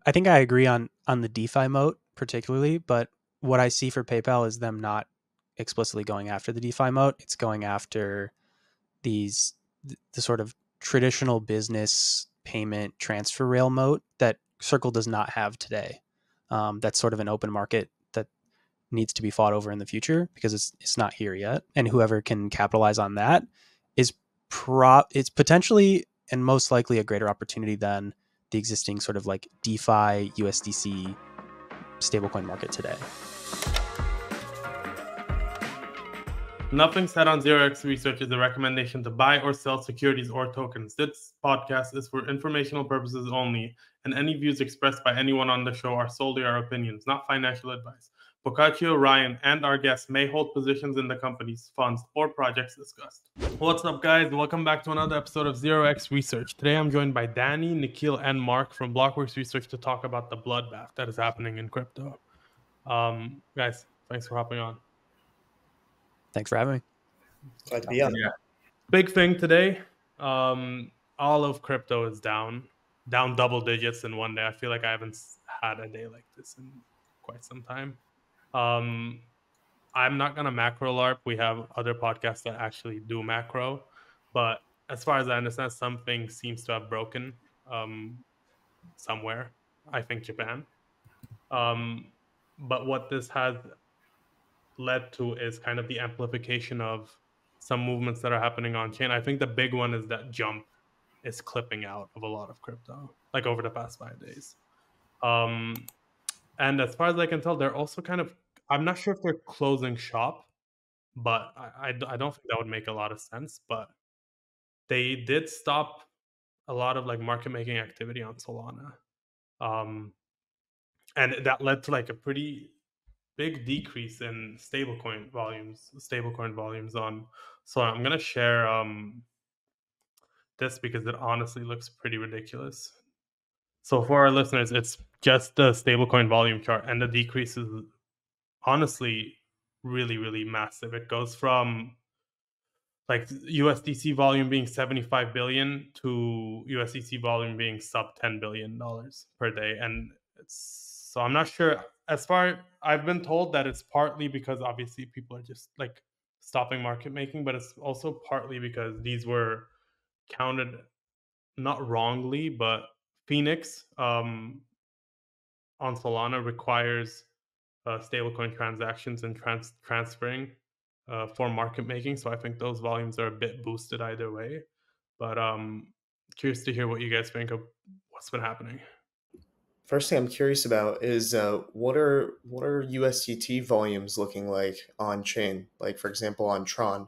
I think I agree on the DeFi moat particularly, but what I see for PayPal is them not explicitly going after the DeFi moat. It's going after the sort of traditional business payment transfer rail moat that Circle does not have today. That's sort of an open market that needs to be fought over in the future because it's not here yet. And whoever can capitalize on that is it's potentially and most likely a greater opportunity than the existing sort of like DeFi USDC stablecoin market today. Nothing said on 0x Research is a recommendation to buy or sell securities or tokens. This podcast is for informational purposes only, and any views expressed by anyone on the show are solely our opinions, not financial advice. Boccaccio, Ryan, and our guests may hold positions in the companies, funds, or projects discussed. What's up, guys? Welcome back to another episode of 0x Research. Today I'm joined by Danny, Nikhil, and Mark from Blockworks Research to talk about the bloodbath that is happening in crypto. Guys, thanks for hopping on. Thanks for having me. Glad to be on. Yeah. Big thing today. All of crypto is down double digits in one day. I feel like I haven't had a day like this in quite some time. I'm not gonna macro LARP. We have other podcasts that actually do macro, but as far as I understand, something seems to have broken somewhere. I think Japan. But what this has led to is kind of the amplification of some movements that are happening on chain. I think the big one is that Jump is clipping out of a lot of crypto, like over the past 5 days. And as far as I can tell, they're also kind of, I'm not sure if they're closing shop, but I don't think that would make a lot of sense. But they did stop a lot of like market making activity on Solana. And that led to like a pretty big decrease in stablecoin volumes on Solana. I'm gonna share this because it honestly looks pretty ridiculous. So for our listeners, it's just the stablecoin volume chart, and the decrease is honestly really, really massive. It goes from like USDC volume being 75 billion to USDC volume being sub $10 billion per day. And so I'm not sure. As far I've been told that it's partly because obviously people are just like stopping market making, but it's also partly because these were counted not wrongly, but Phoenix on Solana requires stablecoin transactions and transferring for market making. So I think those volumes are a bit boosted either way. But curious to hear what you guys think of what's been happening. First thing I'm curious about is what are USDT volumes looking like on chain? Like for example on Tron,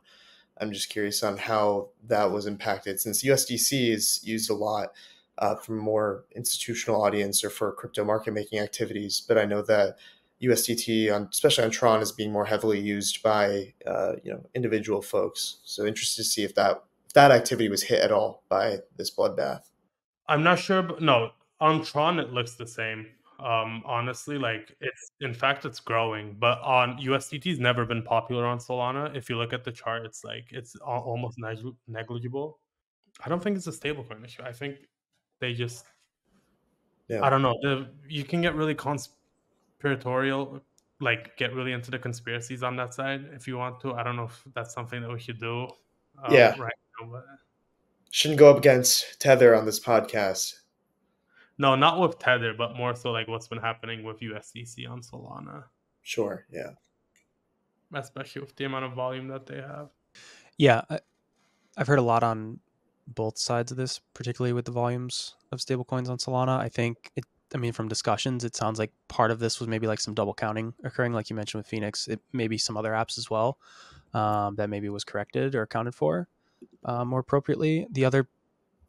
I'm just curious on how that was impacted since USDC is used a lot from more institutional audience or for crypto market making activities. But I know that USDT, especially on Tron, is being more heavily used by individual folks. So interested to see if that activity was hit at all by this bloodbath. I'm not sure, but no, on Tron it looks the same. Honestly, like it's growing, but on USDT's never been popular on Solana. If you look at the chart, it's like it's almost negligible. I don't think it's a stablecoin issue. I think they just, I don't know. You can get really conspiratorial, like get really into the conspiracies on that side if you want to. I don't know if that's something that we should do. Right now, but shouldn't go up against Tether on this podcast. No, not with Tether, but more so like what's been happening with USDC on Solana. Sure, yeah. Especially with the amount of volume that they have. Yeah, I've heard a lot on both sides of this, particularly with the volumes of stablecoins on Solana. I think from discussions, it sounds like part of this was maybe like some double counting occurring, like you mentioned with Phoenix. It may be some other apps as well that maybe was corrected or accounted for more appropriately. The other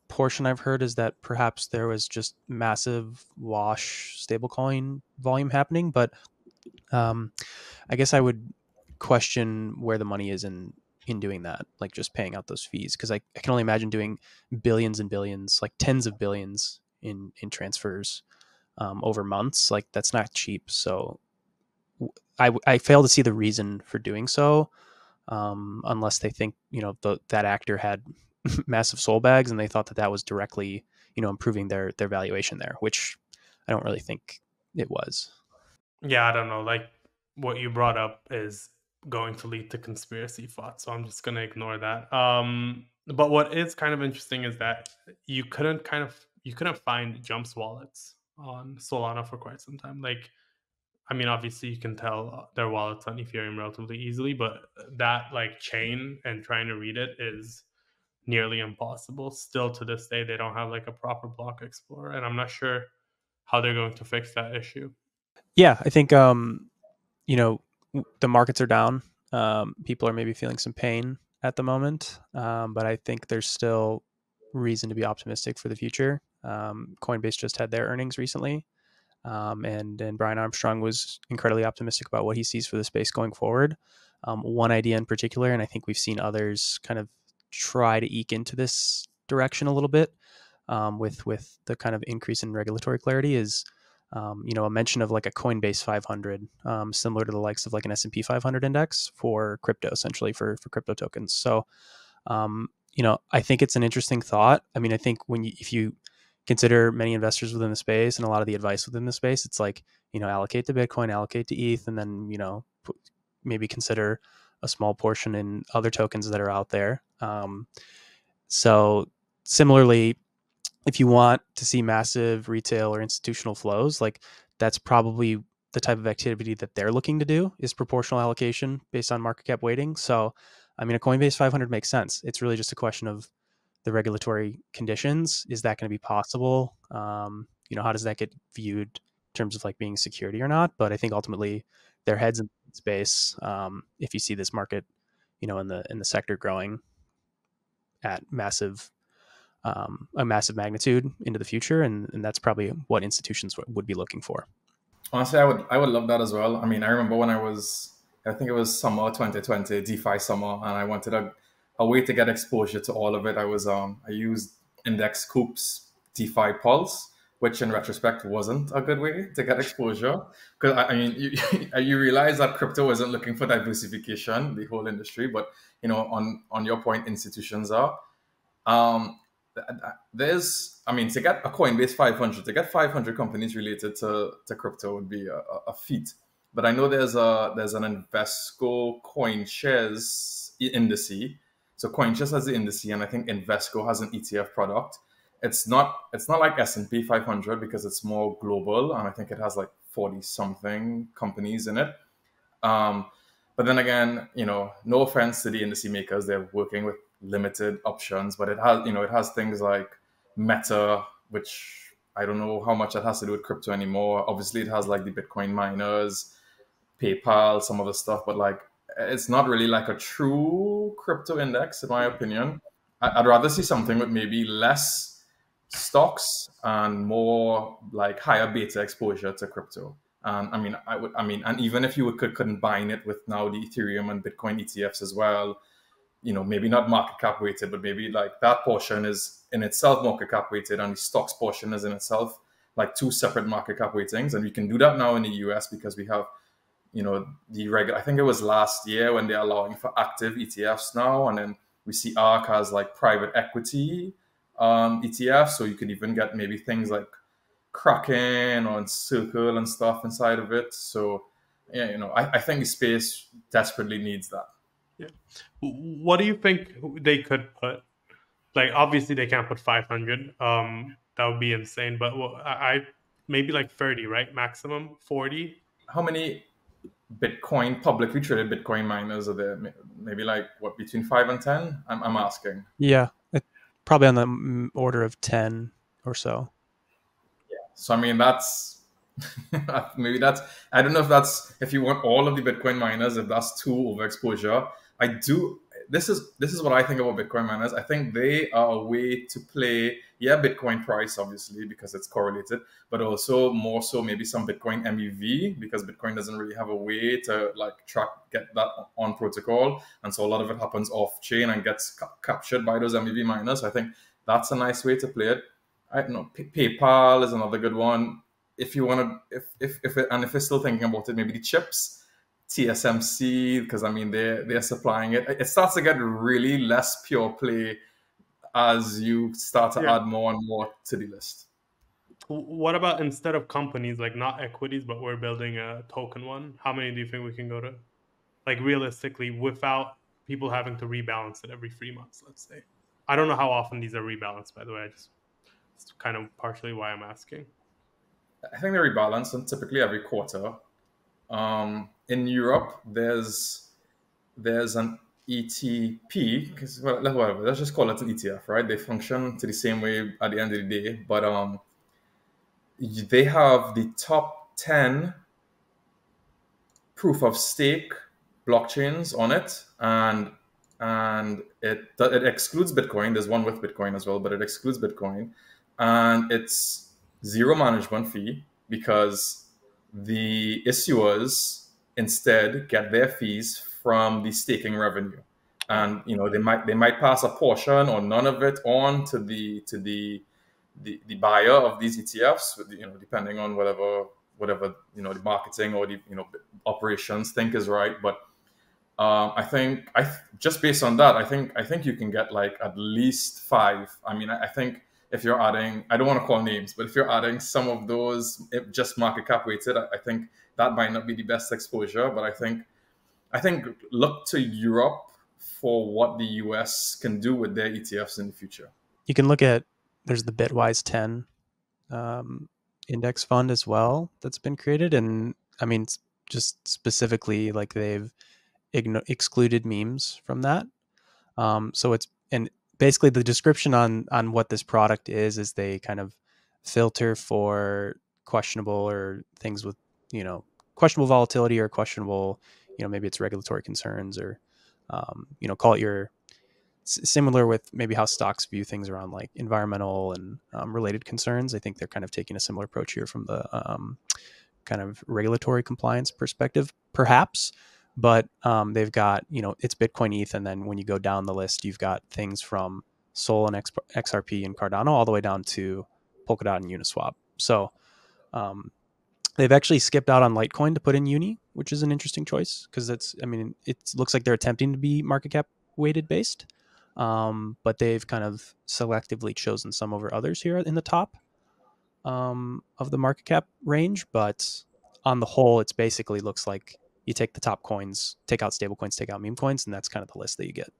portion I've heard is that perhaps there was just massive wash stablecoin volume happening, but I guess I would question where the money is in doing that, like just paying out those fees, because I can only imagine doing billions and billions, like tens of billions in transfers over months. Like that's not cheap. So I fail to see the reason for doing so, unless they think that actor had massive soul bags and they thought that was directly improving their valuation there, which I don't really think it was. Yeah, I don't know. Like what you brought up is going to lead to conspiracy thoughts, so I'm just gonna ignore that. But what is kind of interesting is that you couldn't find Jump's wallets on Solana for quite some time. Like, I mean, obviously you can tell their wallets on Ethereum relatively easily, but that like chain and trying to read it is nearly impossible. Still to this day, they don't have like a proper block explorer, and I'm not sure how they're going to fix that issue. Yeah, I think you know, the markets are down. People are maybe feeling some pain at the moment, but I think there's still reason to be optimistic for the future. Coinbase just had their earnings recently, and Brian Armstrong was incredibly optimistic about what he sees for the space going forward. One idea in particular, and I think we've seen others kind of try to eke into this direction a little bit, with the kind of increase in regulatory clarity, is a mention of like a Coinbase 500, similar to the likes of like an S&P 500 index for crypto, essentially for crypto tokens. So, I think it's an interesting thought. I mean, I think if you consider many investors within the space and a lot of the advice within the space, it's like, allocate to Bitcoin, allocate to ETH, and then, maybe consider a small portion in other tokens that are out there. So similarly, if you want to see massive retail or institutional flows, like that's probably the type of activity that they're looking to do, is proportional allocation based on market cap weighting. So, I mean, a Coinbase 500 makes sense. It's really just a question of the regulatory conditions. Is that going to be possible? How does that get viewed in terms of like being security or not? But I think ultimately their heads in space. If you see this market, in the sector growing at a massive magnitude into the future, and that's probably what institutions would be looking for. Honestly, I would love that as well. I mean, I remember when I think it was summer 2020, DeFi summer, and I wanted a way to get exposure to all of it. I used Index Coop's DeFi Pulse, which in retrospect wasn't a good way to get exposure, because I mean, you realize that crypto isn't looking for diversification, the whole industry, but on your point, institutions are. Um, to get a Coinbase 500, to get 500 companies related to crypto would be a feat. But I know there's an Invesco coin shares indice. So CoinShares has the indice, and I think Invesco has an ETF product. It's not like S&P 500 because it's more global, and I think it has like 40 something companies in it. But then again, no offense to the indice makers, they're working with limited options, but it has things like Meta, which I don't know how much that has to do with crypto anymore. Obviously, it has like the Bitcoin miners, PayPal, some other stuff, but like it's not really like a true crypto index, in my opinion. I'd rather see something with maybe less stocks and more like higher beta exposure to crypto. And and even if you could combine it with now the Ethereum and Bitcoin ETFs as well, maybe not market cap weighted, but maybe like that portion is in itself market cap weighted and the stocks portion is in itself like two separate market cap weightings. And we can do that now in the US because we have, the regular, I think it was last year when they're allowing for active ETFs now. And then we see ARK has like private equity ETFs. So you could even get maybe things like Kraken or Circle and stuff inside of it. So, yeah, I think the space desperately needs that. Yeah. What do you think they could put? Like, obviously they can't put 500. That would be insane. But I maybe like 30, right? Maximum 40. How many Bitcoin publicly traded Bitcoin miners are there? Maybe like what, between 5 and 10? I'm asking. Yeah, probably on the order of 10 or so. So I mean, that's maybe that's, I don't know if you want all of the Bitcoin miners, if that's too overexposure. This is what I think about Bitcoin miners. I think they are a way to play, Bitcoin price, obviously, because it's correlated, but also more so maybe some Bitcoin MEV, because Bitcoin doesn't really have a way to like get that on protocol. And so a lot of it happens off chain and gets captured by those MEV miners. So I think that's a nice way to play it. I don't know. PayPal is another good one. If you want to, if you're still thinking about it, maybe the chips. TSMC, because I mean they're supplying it. It starts to get really less pure play as you start to add more and more to the list. What about instead of companies, like not equities, but we're building a token one? How many do you think we can go to? Like realistically, without people having to rebalance it every 3 months, let's say. I don't know how often these are rebalanced, by the way. It's kind of partially why I'm asking. I think they rebalance them typically every quarter. In Europe, there's an ETP, because whatever, let's just call it an ETF, right? They function to the same way at the end of the day, but they have the top 10 proof of stake blockchains on it, and it excludes Bitcoin. There's one with Bitcoin as well, but it excludes Bitcoin, and it's zero management fee because the issuers instead get their fees from the staking revenue, and they might pass a portion or none of it on to the buyer of these ETFs, depending on whatever the marketing or the operations think is right. But I think just based on that, I think you can get like at least 5. I mean, I think if you're adding, I don't want to call names, but if you're adding some of those just market cap weighted, I think that might not be the best exposure. But I think look to Europe for what the US can do with their ETFs in the future. You can look at, there's the Bitwise 10 index fund as well that's been created. And I mean, just specifically, like they've excluded memes from that. So and basically the description on what this product is they kind of filter for questionable or things with, questionable volatility or questionable, maybe it's regulatory concerns or, call it your similar with maybe how stocks view things around like environmental and related concerns. I think they're kind of taking a similar approach here from the kind of regulatory compliance perspective, perhaps. But they've got, it's Bitcoin, ETH, and then when you go down the list, you've got things from Sol and XRP and Cardano all the way down to Polkadot and Uniswap. So they've actually skipped out on Litecoin to put in Uni, which is an interesting choice because it looks like they're attempting to be market cap weighted based. But they've kind of selectively chosen some over others here in the top of the market cap range. But on the whole, it's basically looks like you take the top coins, take out stable coins, take out meme coins, and that's kind of the list that you get.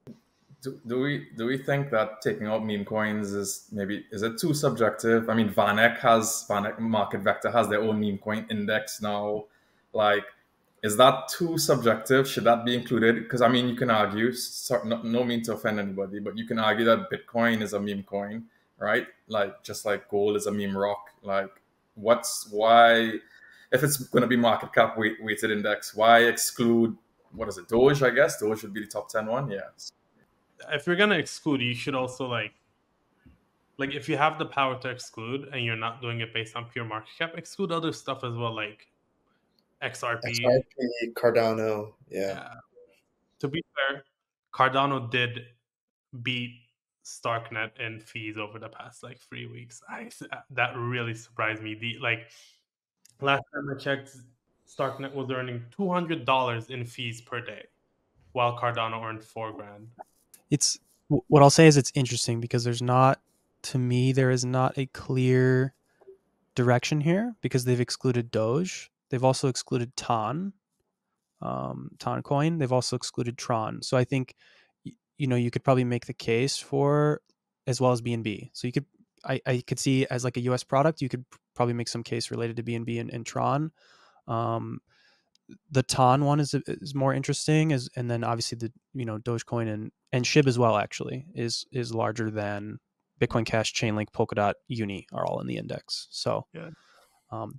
Do we think that taking out meme coins is it too subjective? I mean, VanEck Market Vector has their own meme coin index now. Like, is that too subjective? Should that be included? Because I mean, you can argue, no mean to offend anybody, but you can argue that Bitcoin is a meme coin, right? Like, just like gold is a meme rock. Like, why, if it's going to be market cap weighted index, why exclude, what is it, Doge? I guess Doge would be the top 10 one. Yeah. If you're gonna exclude, you should also like if you have the power to exclude and you're not doing it based on pure market cap, exclude other stuff as well, like XRP, Cardano. Yeah. To be fair, Cardano did beat Starknet in fees over the past like 3 weeks. That really surprised me. Last time I checked, Starknet was earning $200 in fees per day, while Cardano earned $4,000. It's what I'll say is it's interesting because there is not a clear direction here because they've excluded Doge. They've also excluded Ton coin. They've also excluded Tron. So I think, you could probably make the case for, as well as BNB. So I could see as like a US product, you could probably make some case related to BNB and Tron. The Ton one is more interesting, and then obviously the Dogecoin and SHIB as well actually is larger than Bitcoin Cash, Chainlink, Polkadot, Uni are all in the index. So yeah.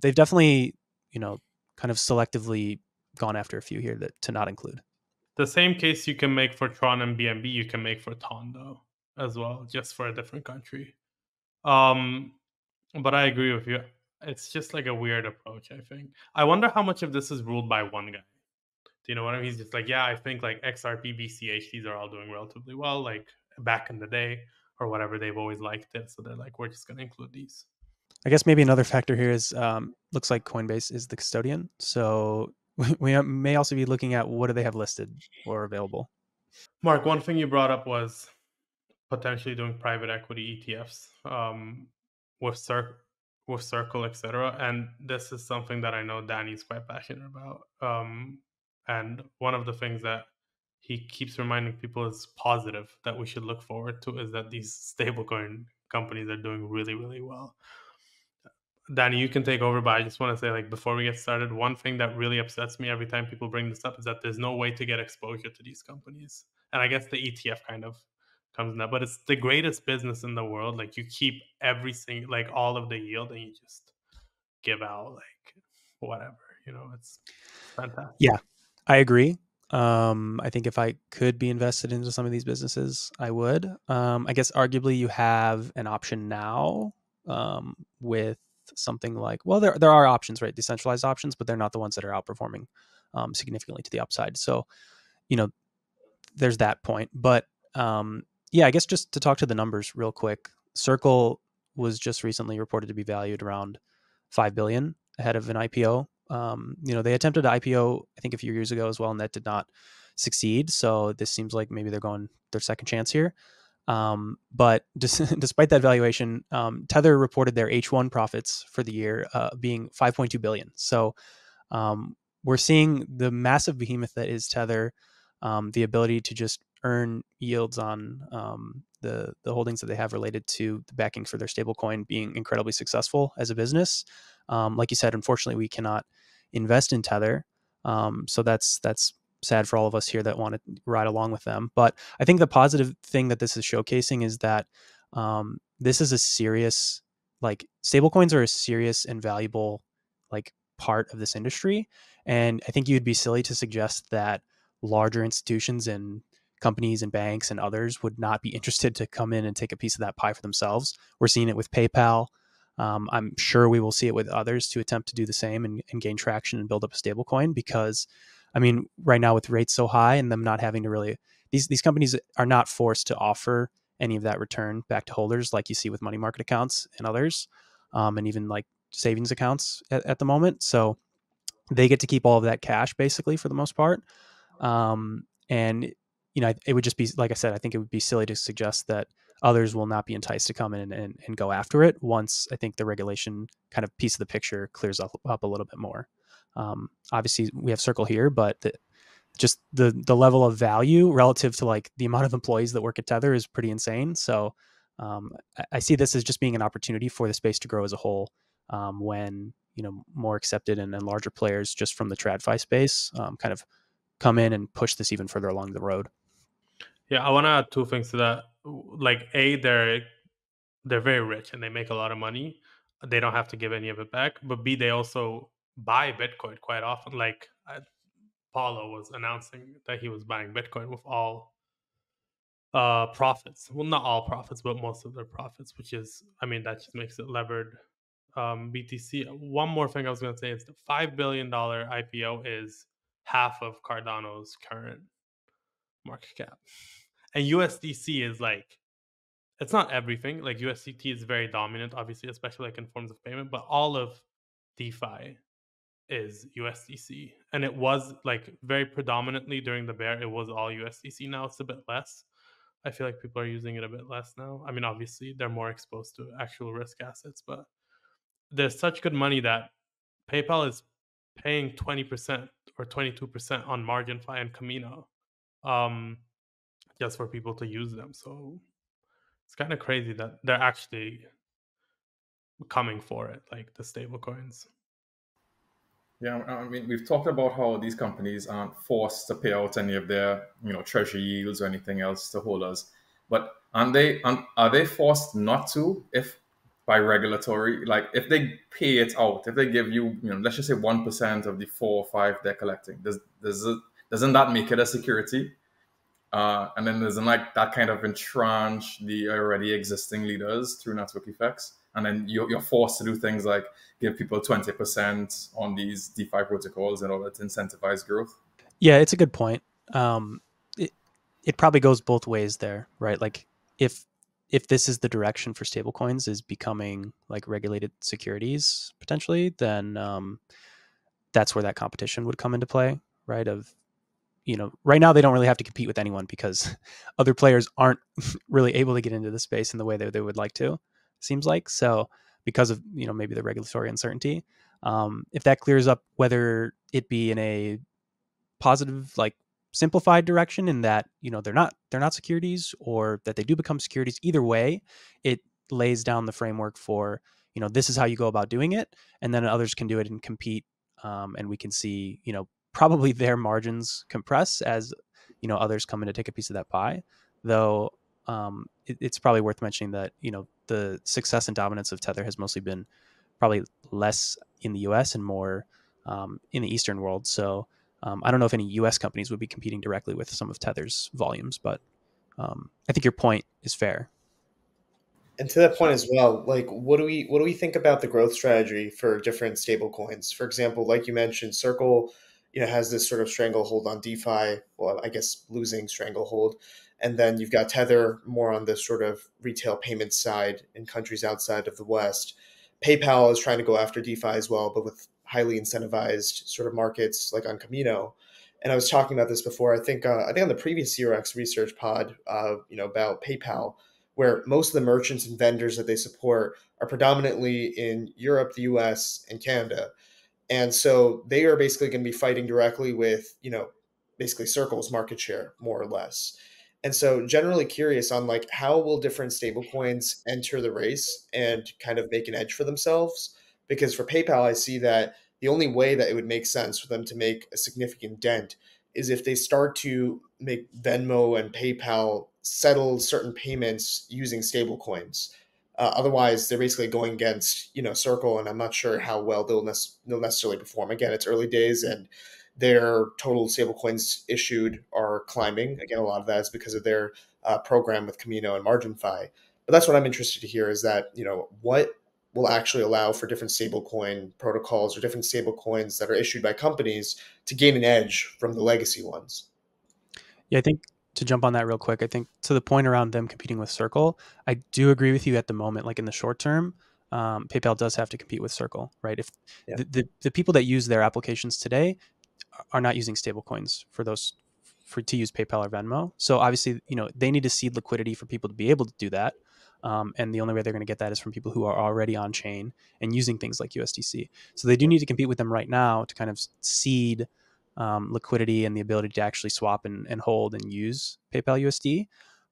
They've definitely kind of selectively gone after a few here to not include. The same case you can make for Tron and BNB, you can make for Ton though as well, just for a different country. But I agree with you. It's just like a weird approach, I think. I wonder how much of this is ruled by one guy. Do you know what I mean? He's just like, yeah, I think like XRP, BCH, these are all doing relatively well, like back in the day or whatever. They've always liked it. So they're like, we're just going to include these. I guess maybe another factor here is looks like Coinbase is the custodian. So we may also be looking at what do they have listed or available. Mark, one thing you brought up was potentially doing private equity ETFs with with Circle, etc. And this is something that I know Danny's quite passionate about. And one of the things that he keeps reminding people is positive that we should look forward to is that these stablecoin companies are doing really, really well. Danny, you can take over, but I just want to say, like, before we get started, one thing that really upsets me every time people bring this up is that there's no way to get exposure to these companies. And I guess the ETF kind of comes in that, but it's the greatest business in the world. Like, you keep everything, like all of the yield, and you just give out like whatever, it's fantastic. Yeah, I agree. I think if I could be invested into some of these businesses, I would. I guess arguably you have an option now with something like, well, there are options, right? Decentralized options, but they're not the ones that are outperforming significantly to the upside. So, there's that point. But yeah, I guess just to talk to the numbers real quick, Circle was just recently reported to be valued around $5 billion ahead of an IPO. They attempted an IPO, I think, a few years ago as well, and that did not succeed. So this seems like maybe they're going their second chance here. But despite that valuation, Tether reported their H1 profits for the year being $5.2 billion. So we're seeing the massive behemoth that is Tether, the ability to just earn yields on the holdings that they have related to the backing for their stablecoin being incredibly successful as a business. Like you said, unfortunately, we cannot invest in Tether. So that's sad for all of us here that want to ride along with them. But I think the positive thing that this is showcasing is that this is a serious, like, stablecoins are a serious and valuable, like, part of this industry. And I think you'd be silly to suggest that larger institutions and companies and banks and others would not be interested to come in and take a piece of that pie for themselves. We're seeing it with PayPal. I'm sure we will see it with others to attempt to do the same and gain traction and build up a stablecoin, because, I mean, right now with rates so high and them not having to really, these companies are not forced to offer any of that return back to holders like you see with money market accounts and others, and even like savings accounts at the moment. So they get to keep all of that cash basically for the most part. And it would just be, like I said, I think it would be silly to suggest that others will not be enticed to come in and go after it once I think the regulation kind of piece of the picture clears up a little bit more. Obviously we have Circle here, but just the level of value relative to like the amount of employees that work at Tether is pretty insane. So I see this as just being an opportunity for the space to grow as a whole, when more accepted and larger players just from the TradFi space kind of come in and push this even further along the road. Yeah, I want to add two things to that. Like, A, they're very rich and they make a lot of money. They don't have to give any of it back. But B, they also buy Bitcoin quite often. Like, Paulo was announcing that he was buying Bitcoin with all profits. Well, not all profits, but most of their profits, which is, I mean, that just makes it levered BTC. One more thing I was going to say is the $5 billion IPO is half of Cardano's current market cap. And USDC is like, it's not everything. Like, USDT is very dominant, obviously, especially like in forms of payment, but all of DeFi is USDC. And it was like very predominantly during the bear, it was all USDC. Now it's a bit less. I feel like people are using it a bit less now. I mean, obviously they're more exposed to actual risk assets, but there's such good money that PayPal is paying 20% or 22% on MarginFi and Camino, just for people to use them. So it's kind of crazy that they're actually coming for it, like the stable coins. Yeah, I mean, we've talked about how these companies aren't forced to pay out any of their, treasury yields or anything else to holders, but are they forced not to, if by regulatory, like if they pay it out, if they give you, let's just say 1% of the 4 or 5 they're collecting, doesn't that make it a security? And then doesn't like that kind of entrench the already existing leaders through network effects? And then you're forced to do things like give people 20% on these DeFi protocols in order to incentivize growth. Yeah, it's a good point. It probably goes both ways there, right? Like if this is the direction for stablecoins, is becoming like regulated securities potentially, then that's where that competition would come into play, right? Right now they don't really have to compete with anyone because other players aren't really able to get into the space in the way that they would like to, seems like. So because of, maybe the regulatory uncertainty. If that clears up, whether it be in a positive, like simplified direction in that, they're not securities, or that they do become securities, either way, it lays down the framework for, this is how you go about doing it. And then others can do it and compete. And we can see, probably their margins compress as, others come in to take a piece of that pie. Though it's probably worth mentioning that, the success and dominance of Tether has mostly been probably less in the US and more in the Eastern world. So I don't know if any US companies would be competing directly with some of Tether's volumes, but I think your point is fair. And to that point as well, like what do we think about the growth strategy for different stable coins? For example, like you mentioned, Circle, has this sort of stranglehold on DeFi. Well, I guess losing stranglehold. And then you've got Tether more on the sort of retail payment side in countries outside of the West. PayPal is trying to go after DeFi as well, but with highly incentivized sort of markets like on Camino. And I was talking about this before. I think on the previous CRX research pod, about PayPal, where most of the merchants and vendors that they support are predominantly in Europe, the US, and Canada. And so they are basically going to be fighting directly with, basically Circle's market share, more or less. And so generally curious on like how will different stablecoins enter the race and kind of make an edge for themselves? Because for PayPal, I see that the only way that it would make sense for them to make a significant dent is if they start to make Venmo and PayPal settle certain payments using stablecoins. Otherwise, they're basically going against Circle, and I'm not sure how well they'll necessarily perform. Again, it's early days, and their total stablecoins issued are climbing. Again, a lot of that is because of their program with Camino and MarginFi. But that's what I'm interested to hear is that what will actually allow for different stablecoin protocols or different stablecoins that are issued by companies to gain an edge from the legacy ones. Yeah, I think to jump on that real quick, I think to the point around them competing with Circle, I do agree with you at the moment. Like in the short term, PayPal does have to compete with Circle, right? If Yeah. the people that use their applications today are not using stablecoins to use PayPal or Venmo, so obviously they need to seed liquidity for people to be able to do that. And the only way they're going to get that is from people who are already on chain and using things like USDC. So they do need to compete with them right now to kind of seed liquidity and the ability to actually swap and hold and use PayPal USD.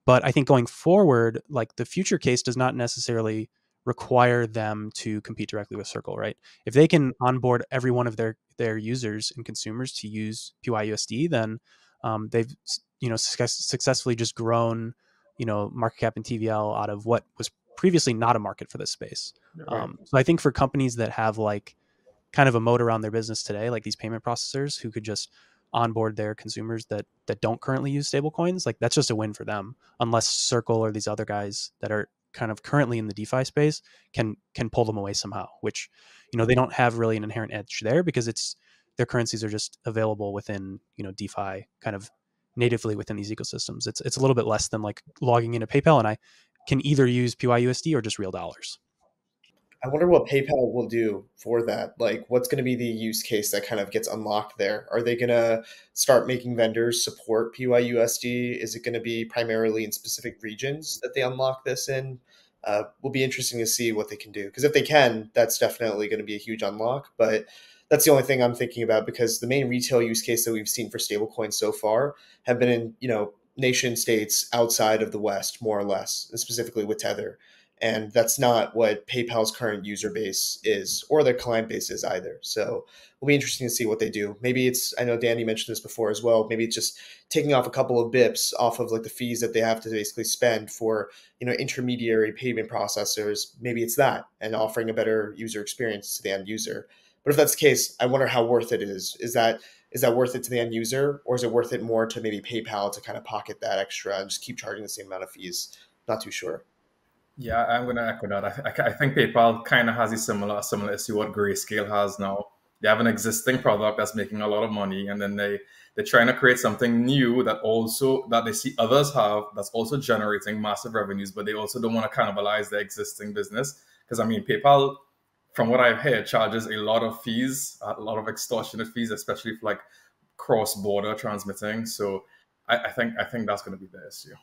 But I think going forward, like the future case does not necessarily require them to compete directly with Circle, right? If they can onboard every one of their users and consumers to use PYUSD, then they've successfully just grown market cap and TVL out of what was previously not a market for this space. Right. So I think for companies that have like kind of a moat around their business today, like these payment processors who could just onboard their consumers that don't currently use stablecoins, like that's just a win for them. Unless Circle or these other guys that are kind of currently in the DeFi space can pull them away somehow, which they don't have really an inherent edge there because their currencies are just available within DeFi kind of natively within these ecosystems. It's a little bit less than like logging into PayPal and I can either use PYUSD or just real dollars. I wonder what PayPal will do for that. Like, what's going to be the use case that kind of gets unlocked there? Are they going to start making vendors support PYUSD? Is it going to be primarily in specific regions that they unlock this in? Will be interesting to see what they can do. Because if they can, that's definitely going to be a huge unlock. But that's the only thing I'm thinking about because the main retail use case that we've seen for stablecoins so far have been in, nation states outside of the West, more or less, specifically with Tether. And that's not what PayPal's current user base is or their client base is either. So it'll be interesting to see what they do. Maybe I know Danny mentioned this before as well. Maybe it's just taking off a couple of bips off of like the fees that they have to basically spend for, intermediary payment processors. Maybe it's that and offering a better user experience to the end user. But if that's the case, I wonder how worth it is. Is that worth it to the end user or is it worth it more to maybe PayPal to kind of pocket that extra and just keep charging the same amount of fees? Not too sure. Yeah, I'm going to echo that. I think PayPal kind of has a similar issue what Grayscale has now. They have an existing product that's making a lot of money, and then they're trying to create something new that they see others have that's also generating massive revenues, but they also don't want to cannibalize their existing business. Because I mean, PayPal, from what I've heard, charges a lot of fees, a lot of extortionate fees, especially for like cross-border transmitting. So I think that's going to be the issue.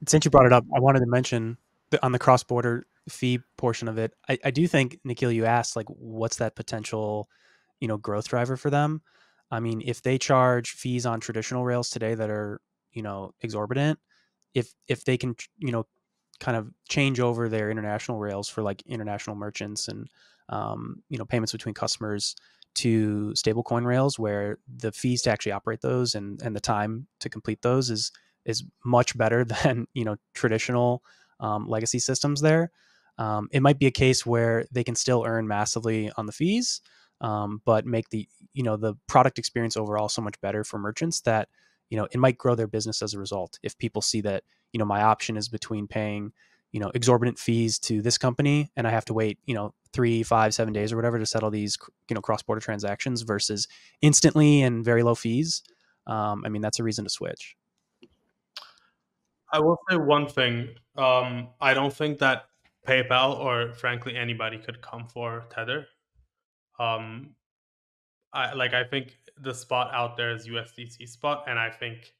Since you brought it up, I wanted to mention on the cross-border fee portion of it, I do think, Nikhil, you asked like, what's that potential, growth driver for them? I mean, if they charge fees on traditional rails today that are, exorbitant, if they can, kind of change over their international rails for like international merchants and, payments between customers to stablecoin rails where the fees to actually operate those and the time to complete those is much better than, traditional legacy systems there. It might be a case where they can still earn massively on the fees, but make the product experience overall so much better for merchants that it might grow their business as a result. If people see that my option is between paying exorbitant fees to this company and I have to wait 3, 5, 7 days or whatever to settle these cross-border transactions versus instantly and very low fees, I mean, that's a reason to switch. I will say one thing. I don't think that PayPal or frankly anybody could come for Tether. I think the spot out there is USDC spot, and I think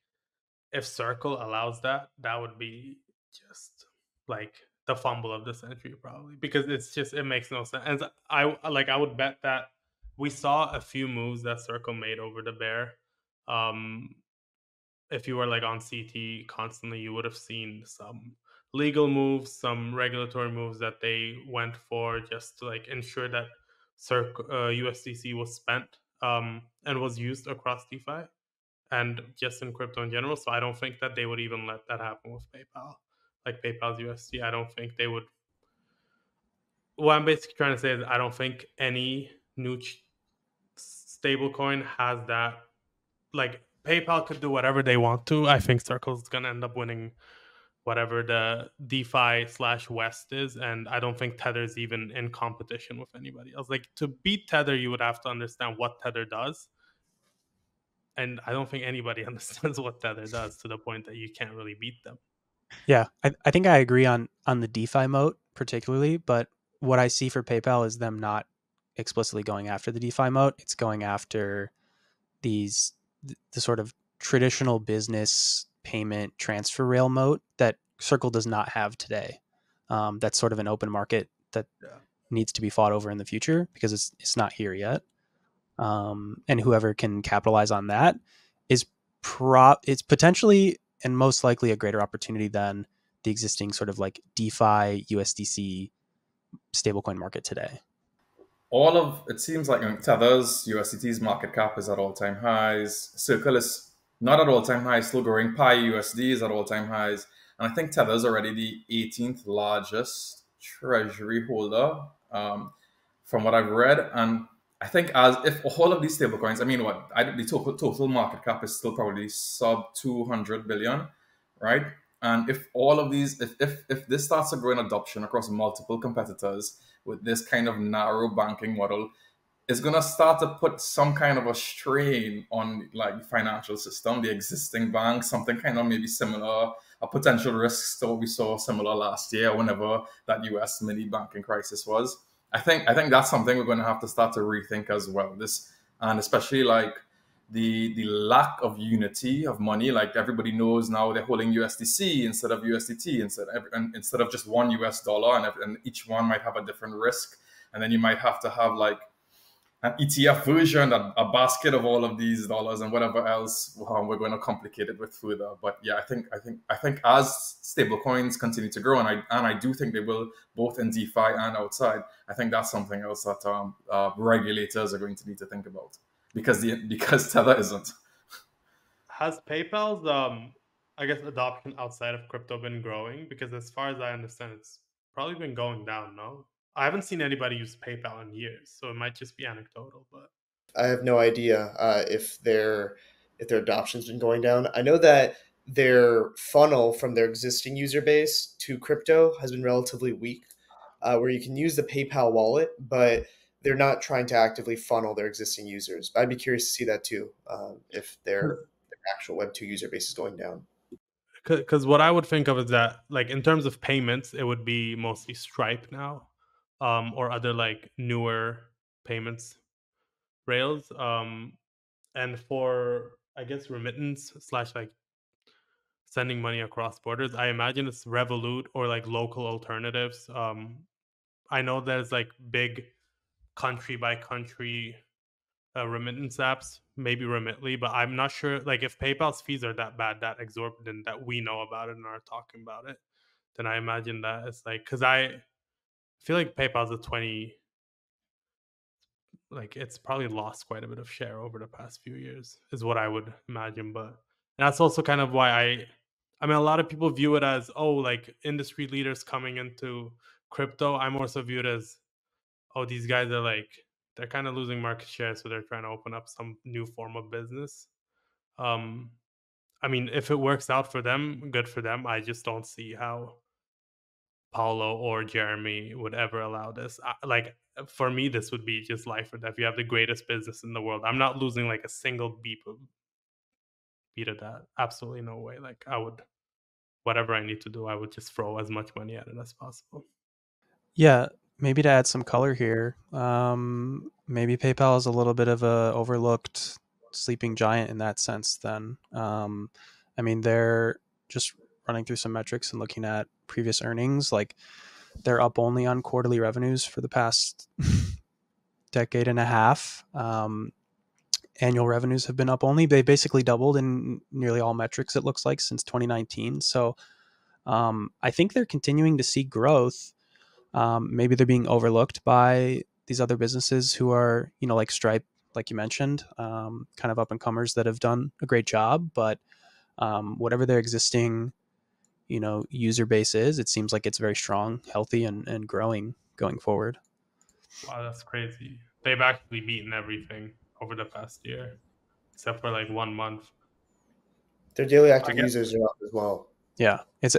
if Circle allows that, that would be just like the fumble of the century, probably, because it makes no sense. And I would bet that we saw a few moves that Circle made over the bear. If you were like on CT constantly, you would have seen some legal moves, some regulatory moves that they went for just to like ensure that USDC was spent and was used across DeFi and just in crypto in general. So I don't think that they would even let that happen with PayPal, like PayPal's USD. I don't think they would. What I'm basically trying to say is I don't think any new stablecoin has that. Like PayPal could do whatever they want to. I think Circle's gonna end up winning whatever the DeFi/West is, and I don't think Tether's even in competition with anybody else. Like to beat Tether, you would have to understand what Tether does, and I don't think anybody understands what Tether does to the point that you can't really beat them. Yeah, I think I agree on the DeFi moat particularly, but what I see for PayPal is them not explicitly going after the DeFi moat. It's going after the sort of traditional business payment transfer rail moat that Circle does not have today. That's sort of an open market that needs to be fought over in the future because it's not here yet. And whoever can capitalize on that is it's potentially and most likely a greater opportunity than the existing sort of like DeFi USDC stablecoin market today. It seems like Tether's USDT's market cap is at all-time highs. Circle is not at all-time highs, still growing. Pi USD is at all-time highs. And I think Tether's already the 18th largest treasury holder, from what I've read. And I think as if all of these stablecoins, the total market cap is still probably sub 200 billion, right? And if all of these, if this starts to grow in adoption across multiple competitors with this kind of narrow banking model, it's going to start to put some kind of a strain on like the financial system, the existing banks, something kind of maybe similar, a potential risk to what we saw similar last year whenever that US mini banking crisis was. I think that's something we're going to have to start to rethink as well. This, and especially like the lack of unity of money. Like everybody knows now they're holding USDC instead of USDT instead of just one US dollar, and each one might have a different risk. And then you might have to have like an ETF version, a basket of all of these dollars and whatever else. We're going to complicate it with further. But yeah, I think as stablecoins continue to grow, and I do think they will, both in DeFi and outside. I think that's something else that regulators are going to need to think about because Tether isn't. Has PayPal's I guess adoption outside of crypto been growing? Because as far as I understand, it's probably been going down. No, I haven't seen anybody use PayPal in years, so it might just be anecdotal. But I have no idea if their adoption's been going down. I know that their funnel from their existing user base to crypto has been relatively weak, where you can use the PayPal wallet, but they're not trying to actively funnel their existing users. But I'd be curious to see that too, if their actual Web2 user base is going down. Because what I would think of is that, like, in terms of payments, it would be mostly Stripe now, or other like newer payments rails. And for, I guess, remittance / like sending money across borders. I imagine it's Revolut or like local alternatives. I know there's like big country by country remittance apps, maybe Remitly, but I'm not sure like if PayPal's fees are that bad, that exorbitant, that we know about it and are talking about it, then I imagine that it's like, because I feel like PayPal's a 20, like it's probably lost quite a bit of share over the past few years is what I would imagine. But that's also kind of why I mean a lot of people view it as, oh, like industry leaders coming into crypto. I'm also viewed as, oh, these guys are like, they're kind of losing market share, so they're trying to open up some new form of business. I mean, if it works out for them, good for them. I just don't see how Paulo or Jeremy would ever allow this. Like for me, this would be just life or death. You have the greatest business in the world. I'm not losing like a single beat of that. Absolutely no way. Like I would, whatever I need to do, I would just throw as much money at it as possible. Yeah, maybe to add some color here, maybe PayPal is a little bit of a overlooked sleeping giant in that sense. Then, I mean, they're just running through some metrics and looking at previous earnings. Like, they're up only on quarterly revenues for the past decade and a half. Annual revenues have been up only. They basically doubled in nearly all metrics, it looks like, since 2019. So, I think they're continuing to see growth. Maybe they're being overlooked by these other businesses who are, like Stripe, like you mentioned, kind of up and comers that have done a great job. But whatever their existing, user base is, it seems like it's very strong, healthy, and growing going forward. Wow, that's crazy. They've actually beaten everything over the past year, except for like 1 month. Their daily active users are up as well. Yeah, it's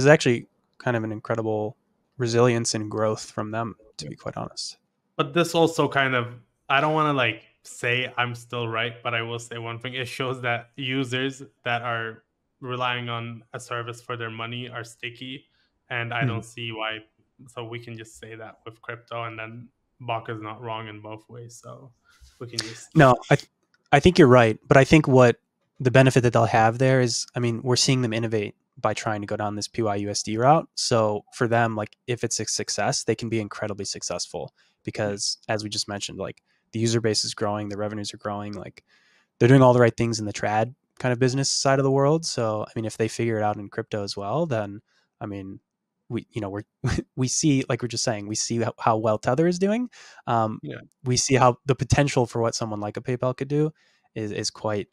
actually kind of an incredible resilience and growth from them, to be quite honest. But this also kind of, I don't want to like say I'm still right, but I will say one thing. It shows that users that are relying on a service for their money are sticky. And I don't see why. So we can just say that with crypto, and then Bach is not wrong in both ways. So we can just. No, I think you're right. But I think what the benefit that they'll have there is, I mean, we're seeing them innovate by trying to go down this PYUSD route. So for them, like if it's a success, they can be incredibly successful because as we just mentioned, like the user base is growing, the revenues are growing, like they're doing all the right things in the trad kind of business side of the world. So, I mean, if they figure it out in crypto as well, then, I mean, we see, like we're just saying, we see how well Tether is doing. We see how the potential for what someone like a PayPal could do is quite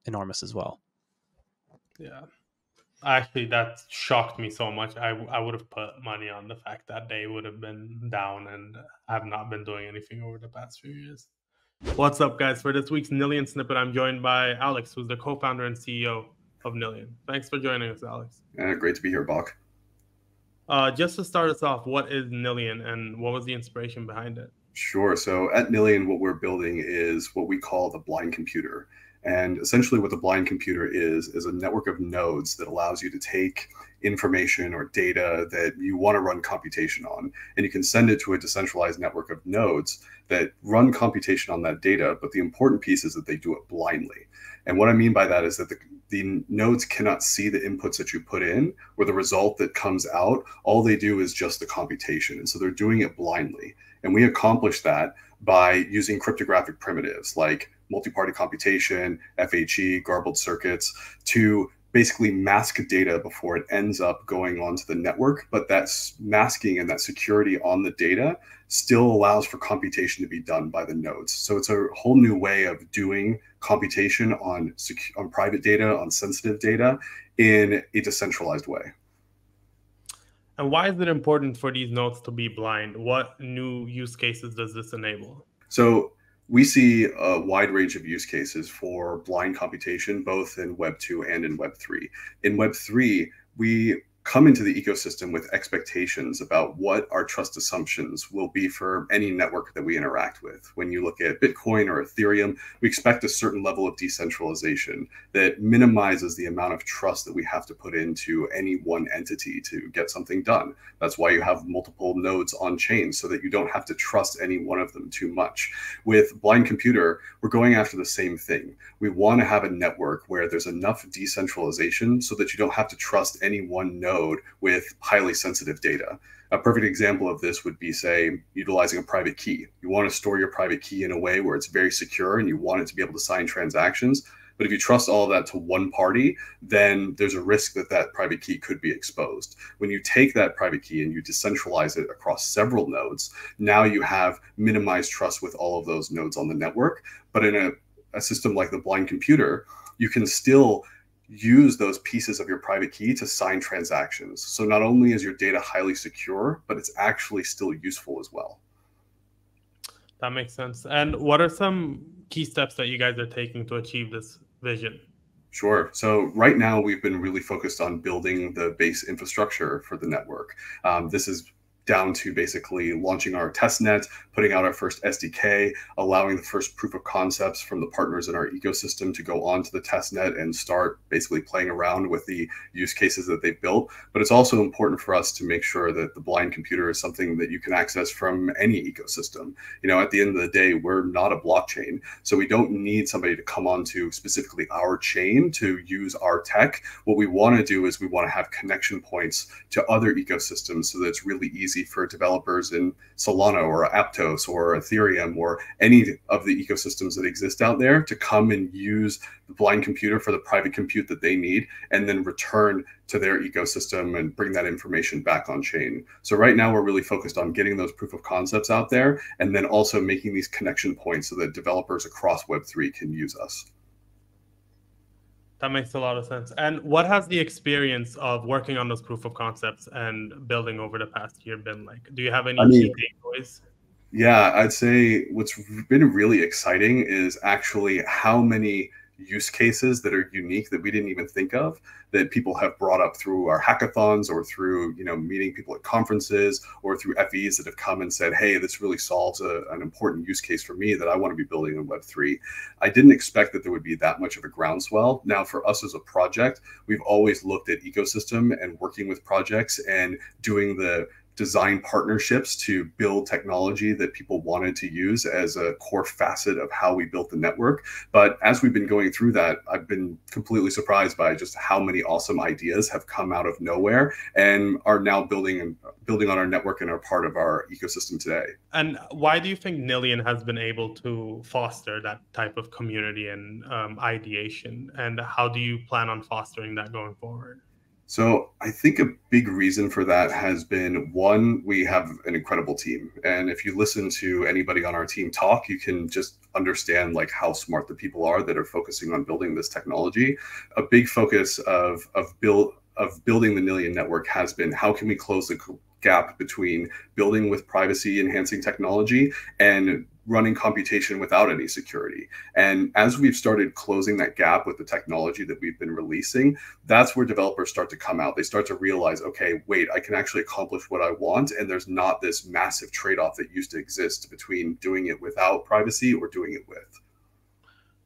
enormous as well. Yeah. Actually, that shocked me so much. I would have put money on the fact that they would have been down and have not been doing anything over the past few years. What's up, guys? For this week's Nillion Snippet, I'm joined by Alex, who's the co-founder and CEO of Nillion. Thanks for joining us, Alex. Great to be here, Bach. Just to start us off, what is Nillion and what was the inspiration behind it? Sure. So at Nillion, what we're building is what we call the blind computer. And essentially what the blind computer is a network of nodes that allows you to take information or data that you want to run computation on, and you can send it to a decentralized network of nodes that run computation on that data. But the important piece is that they do it blindly. And what I mean by that is that the nodes cannot see the inputs that you put in or the result that comes out. All they do is just the computation. And so they're doing it blindly. And we accomplish that by using cryptographic primitives like multi-party computation, FHE, garbled circuits to basically mask data before it ends up going onto the network. But that masking and that security on the data still allows for computation to be done by the nodes. So it's a whole new way of doing computation on private data, on sensitive data in a decentralized way. And why is it important for these nodes to be blind? What new use cases does this enable? So we see a wide range of use cases for blind computation, both in Web 2 and in Web 3. In Web 3, we come into the ecosystem with expectations about what our trust assumptions will be for any network that we interact with. When you look at Bitcoin or Ethereum, we expect a certain level of decentralization that minimizes the amount of trust that we have to put into any one entity to get something done. That's why you have multiple nodes on chain, so that you don't have to trust any one of them too much. With Blind Computer, we're going after the same thing. We want to have a network where there's enough decentralization so that you don't have to trust any one node with highly sensitive data. A perfect example of this would be, say, utilizing a private key. You want to store your private key in a way where it's very secure and you want it to be able to sign transactions. But if you trust all of that to one party, then there's a risk that that private key could be exposed. When you take that private key and you decentralize it across several nodes, now you have minimized trust with all of those nodes on the network. But in a system like the Blind Computer, you can still use those pieces of your private key to sign transactions. So not only is your data highly secure, but it's actually still useful as well. That makes sense. And what are some key steps that you guys are taking to achieve this vision? Sure. So right now we've been really focused on building the base infrastructure for the network. This is down to basically launching our testnet, putting out our first SDK, allowing the first proof of concepts from the partners in our ecosystem to go onto the testnet and start basically playing around with the use cases that they've built. But it's also important for us to make sure that the Blind Computer is something that you can access from any ecosystem. You know, at the end of the day, we're not a blockchain, so we don't need somebody to come onto specifically our chain to use our tech. What we want to do is we want to have connection points to other ecosystems so that it's really easy for developers in Solana or Aptos or Ethereum or any of the ecosystems that exist out there to come and use the Blind Computer for the private compute that they need, and then return to their ecosystem and bring that information back on chain. So right now we're really focused on getting those proof of concepts out there, and then also making these connection points so that developers across Web3 can use us. That makes a lot of sense. And what has the experience of working on those proof of concepts and building over the past year been like? Do you have any key takeaways? Yeah, I'd say what's been really exciting is actually how many use cases that are unique that we didn't even think of, that people have brought up through our hackathons or through, you know, meeting people at conferences or through FEs that have come and said, hey, this really solves an important use case for me that I want to be building in Web3. I didn't expect that there would be that much of a groundswell. Now, for us as a project, we've always looked at ecosystem and working with projects and doing the design partnerships to build technology that people wanted to use as a core facet of how we built the network. But as we've been going through that, I've been completely surprised by just how many awesome ideas have come out of nowhere and are now building on our network and are part of our ecosystem today. And why do you think Nillion has been able to foster that type of community and ideation? And how do you plan on fostering that going forward? So I think a big reason for that has been, one, we have an incredible team. And if you listen to anybody on our team talk, you can just understand like how smart the people are that are focusing on building this technology. A big focus of building the Nillion network has been, how can we close the gap between building with privacy enhancing technology and running computation without any security. And as we've started closing that gap with the technology that we've been releasing, that's where developers start to come out. They start to realize, okay, wait, I can actually accomplish what I want. And there's not this massive trade-off that used to exist between doing it without privacy or doing it with.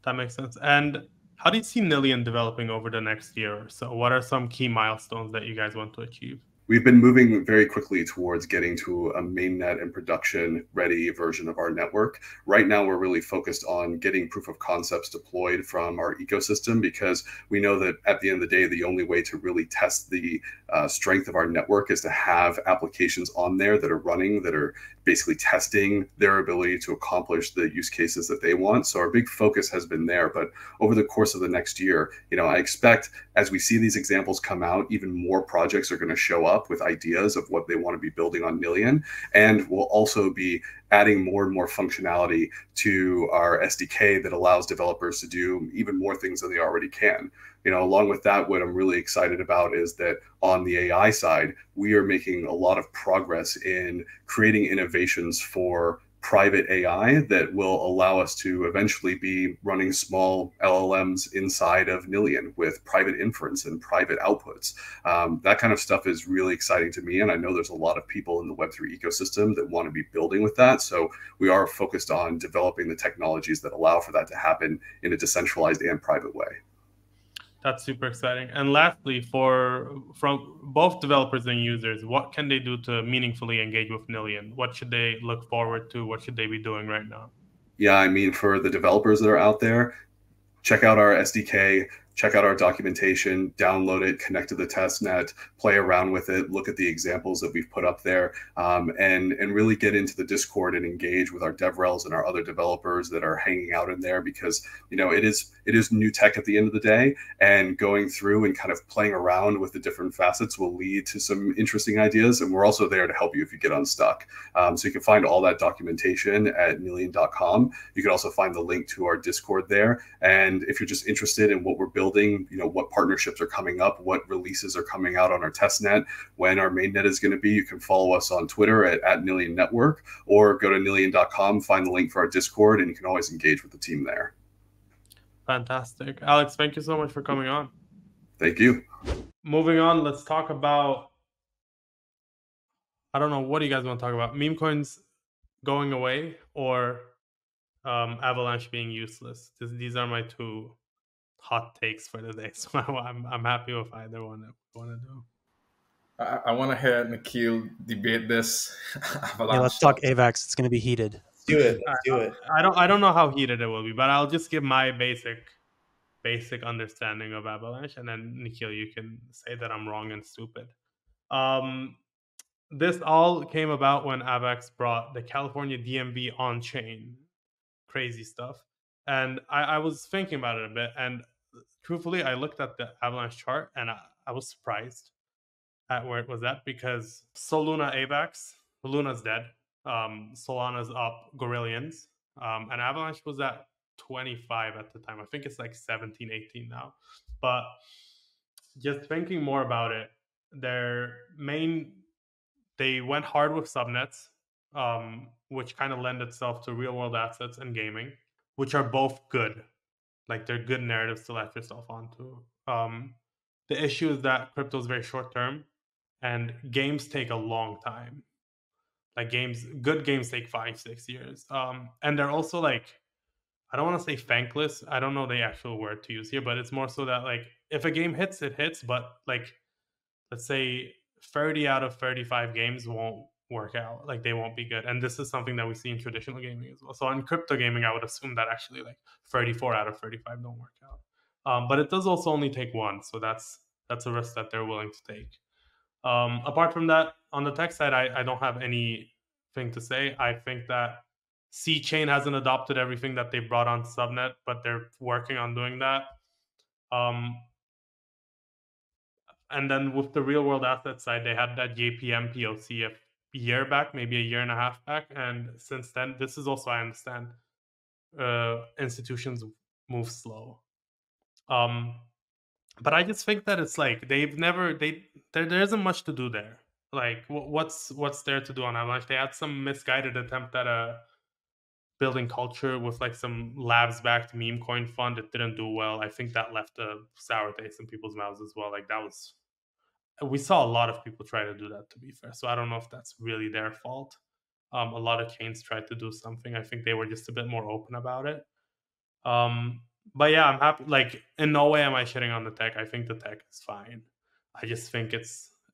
That makes sense. And how do you see Nillion developing over the next year or so? What are some key milestones that you guys want to achieve? We've been moving very quickly towards getting to a mainnet and production ready version of our network. Right now, we're really focused on getting proof of concepts deployed from our ecosystem, because we know that at the end of the day, the only way to really test the strength of our network is to have applications on there that are running, that are basically testing their ability to accomplish the use cases that they want. So our big focus has been there. But over the course of the next year, I expect as we see these examples come out, even more projects are going to show up with ideas of what they want to be building on Nillion. And we'll also be adding more and more functionality to our SDK that allows developers to do even more things than they already can. Along with that, what I'm really excited about is that on the AI side, we are making a lot of progress in creating innovations for private AI that will allow us to eventually be running small LLMs inside of Nillion with private inference and private outputs. That kind of stuff is really exciting to me. And I know there's a lot of people in the Web3 ecosystem that want to be building with that. So we are focused on developing the technologies that allow for that to happen in a decentralized and private way. That's super exciting. And lastly, from both developers and users, what can they do to meaningfully engage with Nillion? What should they look forward to? What should they be doing right now? Yeah, I mean, for the developers that are out there, check out our SDK, check out our documentation, download it, connect to the test net, play around with it, look at the examples that we've put up there, and really get into the Discord and engage with our DevRels and our other developers that are hanging out in there, because it is new tech at the end of the day, and going through and kind of playing around with the different facets will lead to some interesting ideas. And we're also there to help you if you get unstuck. So you can find all that documentation at nillion.com. You can also find the link to our Discord there. And if you're just interested in what we're building, what partnerships are coming up, what releases are coming out on our testnet, when our mainnet is going to be, you can follow us on Twitter at Nillion Network, or go to nillion.com, find the link for our Discord, and you can always engage with the team there. Fantastic. Alex, thank you so much for coming on. Thank you. Moving on, let's talk about, I don't know, what do you guys want to talk about? Meme coins going away, or Avalanche being useless? These are my two hot takes for the day, so I'm happy with either one that we want to do. I want to hear Nikhil debate this. Yeah, let's talk AVAX. It's going to be heated. Let's do it. Let's do it. I don't know how heated it will be, but I'll just give my basic understanding of Avalanche, and then Nikhil, you can say that I'm wrong and stupid. This all came about when AVAX brought the California DMV on chain. Crazy stuff. And I was thinking about it a bit, and truthfully, I looked at the Avalanche chart and I was surprised at where it was at, because Soluna AVAX, Luna's dead, Solana's up Gorillions, and Avalanche was at 25 at the time. I think it's like 17, 18 now. But just thinking more about it, they went hard with subnets, which kind of lend itself to real world assets and gaming, which are both good. Like, they're good narratives to latch yourself onto. The issue is that crypto is very short term, and games take a long time. Like, good games take 5-6 years. And they're also like, I don't want to say thankless. I don't know the actual word to use here, but it's more so that, like, if a game hits, it hits. But, like, let's say 30 out of 35 games won't work out. Like, they won't be good. And this is something that we see in traditional gaming as well. So in crypto gaming, I would assume that actually like 34 out of 35 don't work out. But it does also only take one. So that's a risk that they're willing to take. Apart from that, on the tech side, I don't have anything to say. I think that C-Chain hasn't adopted everything that they brought on Subnet, but they're working on doing that. And then with the real world asset side, they had that JPM POC a year back, maybe a year and a half back. And since then, this is also, I understand, institutions move slow. But I just think that it's like, there isn't much to do there. Like, what's there to do on Avalanche? They had some misguided attempt at building culture with like some labs-backed meme coin fund. It didn't do well. I think that left a sour taste in people's mouths as well. Like, we saw a lot of people try to do that, to be fair. So I don't know if that's really their fault. A lot of chains tried to do something. I think they were just a bit more open about it. But yeah, I'm happy. Like, in no way am I shitting on the tech. I think the tech is fine. I just think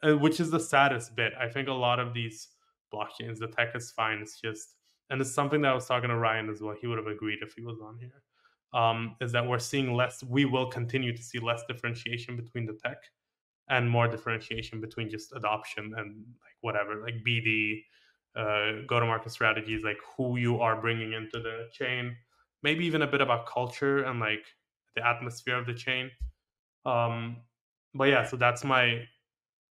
which is the saddest bit. I think a lot of these blockchains, the tech is fine. It's just, and it's something that I was talking to Ryan as well. He would have agreed if he was on here. Is that we will continue to see less differentiation between the tech, and more differentiation between just adoption and like whatever, like BD, go-to-market strategies, like who you are bringing into the chain, maybe even a bit about culture and like the atmosphere of the chain. But yeah, so that's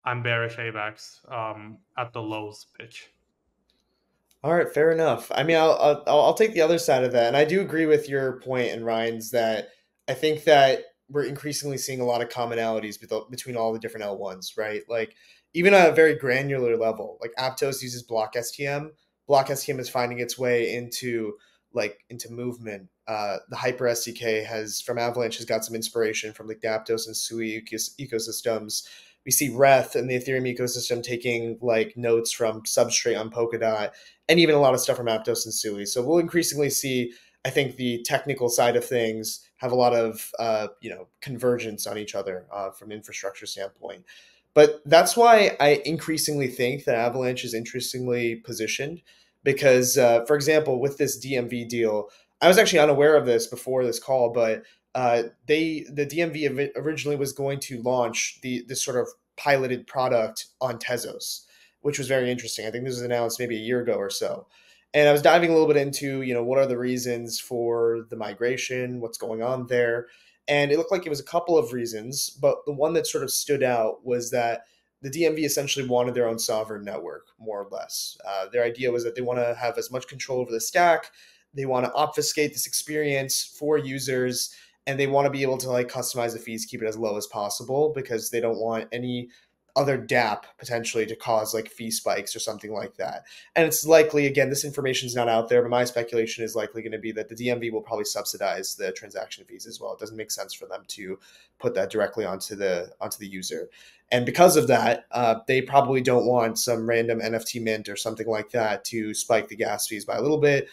I'm bearish AVAX at the lows pitch. All right, fair enough. I mean, I'll take the other side of that, and I do agree with your point and Ryan's that I think that we're increasingly seeing a lot of commonalities between all the different L1s, right? Like, even at a very granular level, like Aptos uses block STM, Block STM is finding its way into movement. The Hyper SDK from Avalanche has got some inspiration from like the Aptos and Sui ecosystems. We see Reth and the Ethereum ecosystem taking like notes from Substrate on Polkadot, and even a lot of stuff from Aptos and Sui. So we'll increasingly see, I think, the technical side of things have a lot of convergence on each other from an infrastructure standpoint. But that's why I increasingly think that Avalanche is interestingly positioned because, for example, with this DMV deal, I was actually unaware of this before this call, but the DMV originally was going to launch this sort of piloted product on Tezos, which was very interesting. I think this was announced maybe a year ago or so. And I was diving a little bit into, what are the reasons for the migration, what's going on there. And it looked like it was a couple of reasons, but the one that sort of stood out was that the DMV essentially wanted their own sovereign network, more or less. Their idea was that they want to have as much control over the stack. They want to obfuscate this experience for users, and they want to be able to like customize the fees, keep it as low as possible, because they don't want any other DApp potentially to cause like fee spikes or something like that. And it's likely, again, this information is not out there, but my speculation is likely going to be that the DMV will probably subsidize the transaction fees as well. It doesn't make sense for them to put that directly onto the user. And because of that, they probably don't want some random NFT mint or something like that to spike the gas fees by a little bit,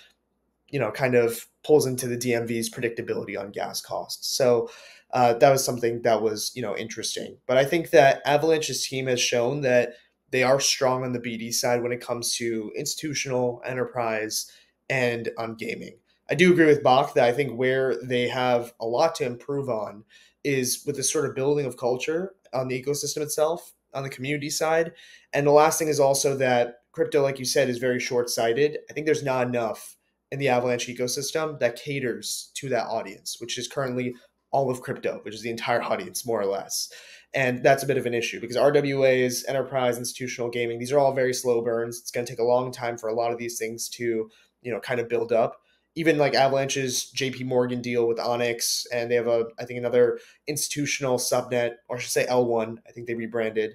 kind of pulls into the DMV's predictability on gas costs. So that was something that was, interesting. But I think that Avalanche's team has shown that they are strong on the BD side when it comes to institutional, enterprise, and on gaming. I do agree with Bach that I think where they have a lot to improve on is with this sort of building of culture on the ecosystem itself, on the community side. And the last thing is also that crypto, like you said, is very short-sighted. I think there's not enough in the Avalanche ecosystem that caters to that audience, which is currently all of crypto, which is the entire audience, more or less. And that's a bit of an issue because RWAs, enterprise, institutional gaming, these are all very slow burns. It's going to take a long time for a lot of these things to, kind of build up. Even like Avalanche's JP Morgan deal with Onyx, and they have I think another institutional subnet, or I should say L1, I think they rebranded,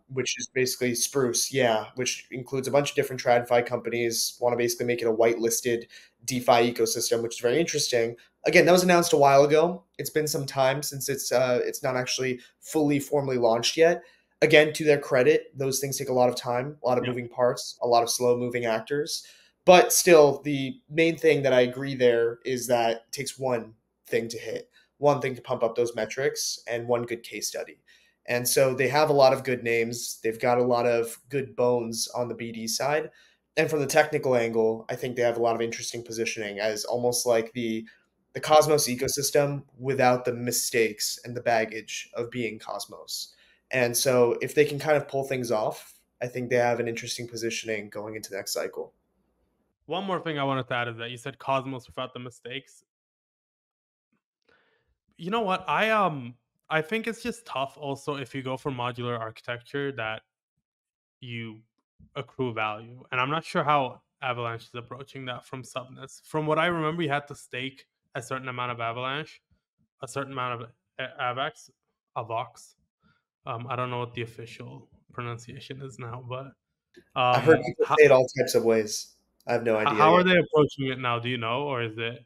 which is basically Spruce, which includes a bunch of different TradFi companies, want to basically make it a whitelisted DeFi ecosystem, which is very interesting. Again, that was announced a while ago. It's been some time since it's not actually fully formally launched yet. Again, to their credit, those things take a lot of time, a lot of moving parts, a lot of slow moving actors. But still, the main thing that I agree there is that it takes one thing to hit, one thing to pump up those metrics, and one good case study. And so they have a lot of good names. They've got a lot of good bones on the BD side. And from the technical angle, I think they have a lot of interesting positioning as almost like the Cosmos ecosystem without the mistakes and the baggage of being Cosmos. And so if they can kind of pull things off, I think they have an interesting positioning going into the next cycle. One more thing I wanted to add is that you said Cosmos without the mistakes. You know what? I think it's just tough also if you go for modular architecture that you accrue value. And I'm not sure how Avalanche is approaching that from subnets. From what I remember, you had to stake a certain amount of Avalanche, a certain amount of AVAX. I don't know what the official pronunciation is now, but I heard people say it all types of ways. I have no idea. How are they approaching it now? Do you know, or is it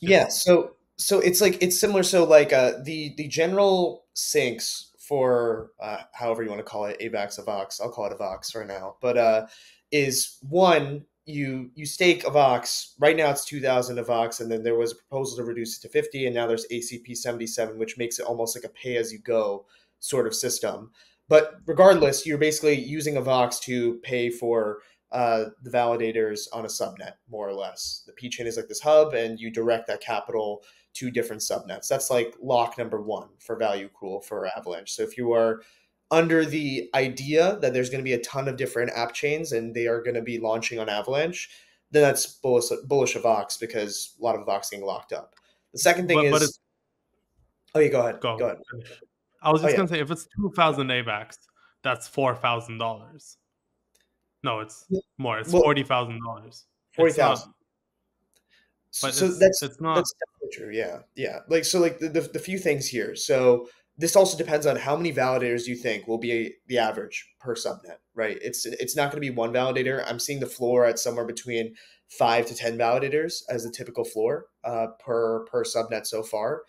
just... So it's similar. So like the general sinks for however you want to call it, AVAX, I'll call it AVAX right now. But is one, you stake AVAX. Right now it's 2,000 AVAX, and then there was a proposal to reduce it to 50, and now there's ACP 77, which makes it almost like a pay-as-you-go sort of system. But regardless, you're basically using AVAX to pay for the validators on a subnet, more or less. The P chain is like this hub, and you direct that capital to different subnets. That's like lock number one for value accrual for Avalanche. So if you are under the idea that there's going to be a ton of different app chains and they are going to be launching on Avalanche, then that's bullish of Vox because a lot of Vox getting locked up. The second thing is... Oh, yeah, go ahead. Go ahead. I was just going to say, if it's 2,000 AVAX, that's $4,000. No, it's more. It's $40,000. $40,000. But so it's not. That's definitely true. Yeah. Like, so like the few things here. So this also depends on how many validators you think will be the average per subnet, right? It's not going to be one validator. I'm seeing the floor at somewhere between 5 to 10 validators as the typical floor per subnet so far.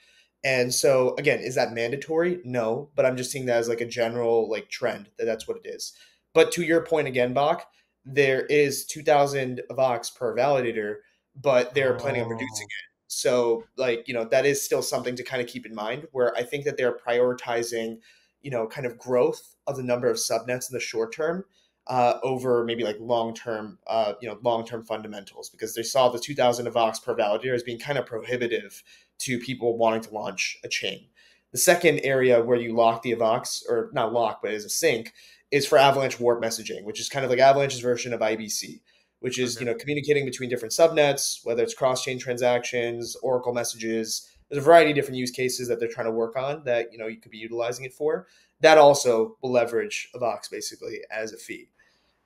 And so again, is that mandatory? No, but I'm just seeing that as like a general like trend that's what it is. But to your point again, Bach, there is 2,000 Vox per validator, but they're planning on reducing it. So like, that is still something to kind of keep in mind, where I think that they're prioritizing, kind of growth of the number of subnets in the short term over maybe like long-term, long-term fundamentals, because they saw the 2,000 Vox per validator as being kind of prohibitive to people wanting to launch a chain. The second area where you lock the Vox, or not lock, but as a sync, is for Avalanche warp messaging, which is kind of like Avalanche's version of IBC, which is communicating between different subnets, whether it's cross-chain transactions, Oracle messages. There's a variety of different use cases that they're trying to work on that you could be utilizing it for. That also will leverage a Vox basically as a fee.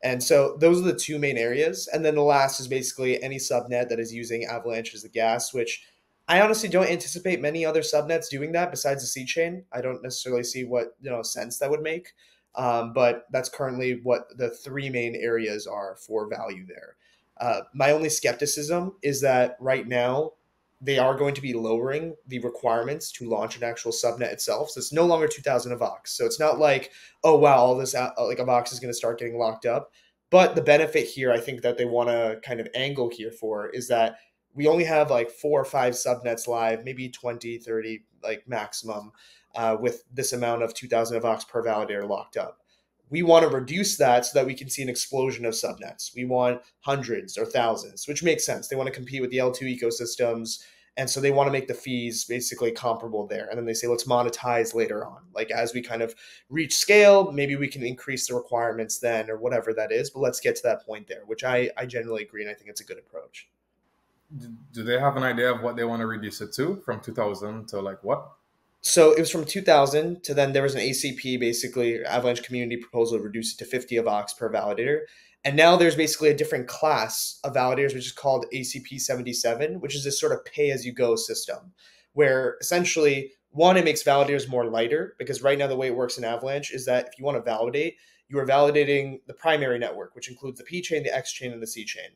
And so those are the two main areas. And then the last is basically any subnet that is using Avalanche as the gas, which I honestly don't anticipate many other subnets doing that besides the C chain. I don't necessarily see what sense that would make. But that's currently what the three main areas are for value there. My only skepticism is that right now they are going to be lowering the requirements to launch an actual subnet itself. So it's no longer 2,000 Avox. So it's not like, oh, wow, all this like Avox is going to start getting locked up. But the benefit here, I think that they want to kind of angle here for is that we only have like 4 or 5 subnets live, maybe 20, 30, like maximum, with this amount of 2,000 Avox per validator locked up. We want to reduce that so that we can see an explosion of subnets. We want hundreds or thousands, which makes sense. They want to compete with the L2 ecosystems. And so they want to make the fees basically comparable there. And then they say, let's monetize later on. Like as we kind of reach scale, maybe we can increase the requirements then or whatever that is. But let's get to that point there, which I generally agree. And I think it's a good approach. Do they have an idea of what they want to reduce it to from 2000 to like what? So it was from 2000 to then there was an ACP, basically Avalanche community proposal to reduce it to 50 Avox per validator. And now there's basically a different class of validators, which is called ACP 77, which is this sort of pay-as-you-go system, where essentially, one, it makes validators more lighter, because right now the way it works in Avalanche is that if you want to validate, you are validating the primary network, which includes the P chain, the X chain, and the C chain.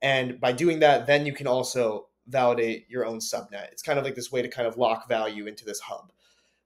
And by doing that, then you can also validate your own subnet. It's kind of like this way to kind of lock value into this hub.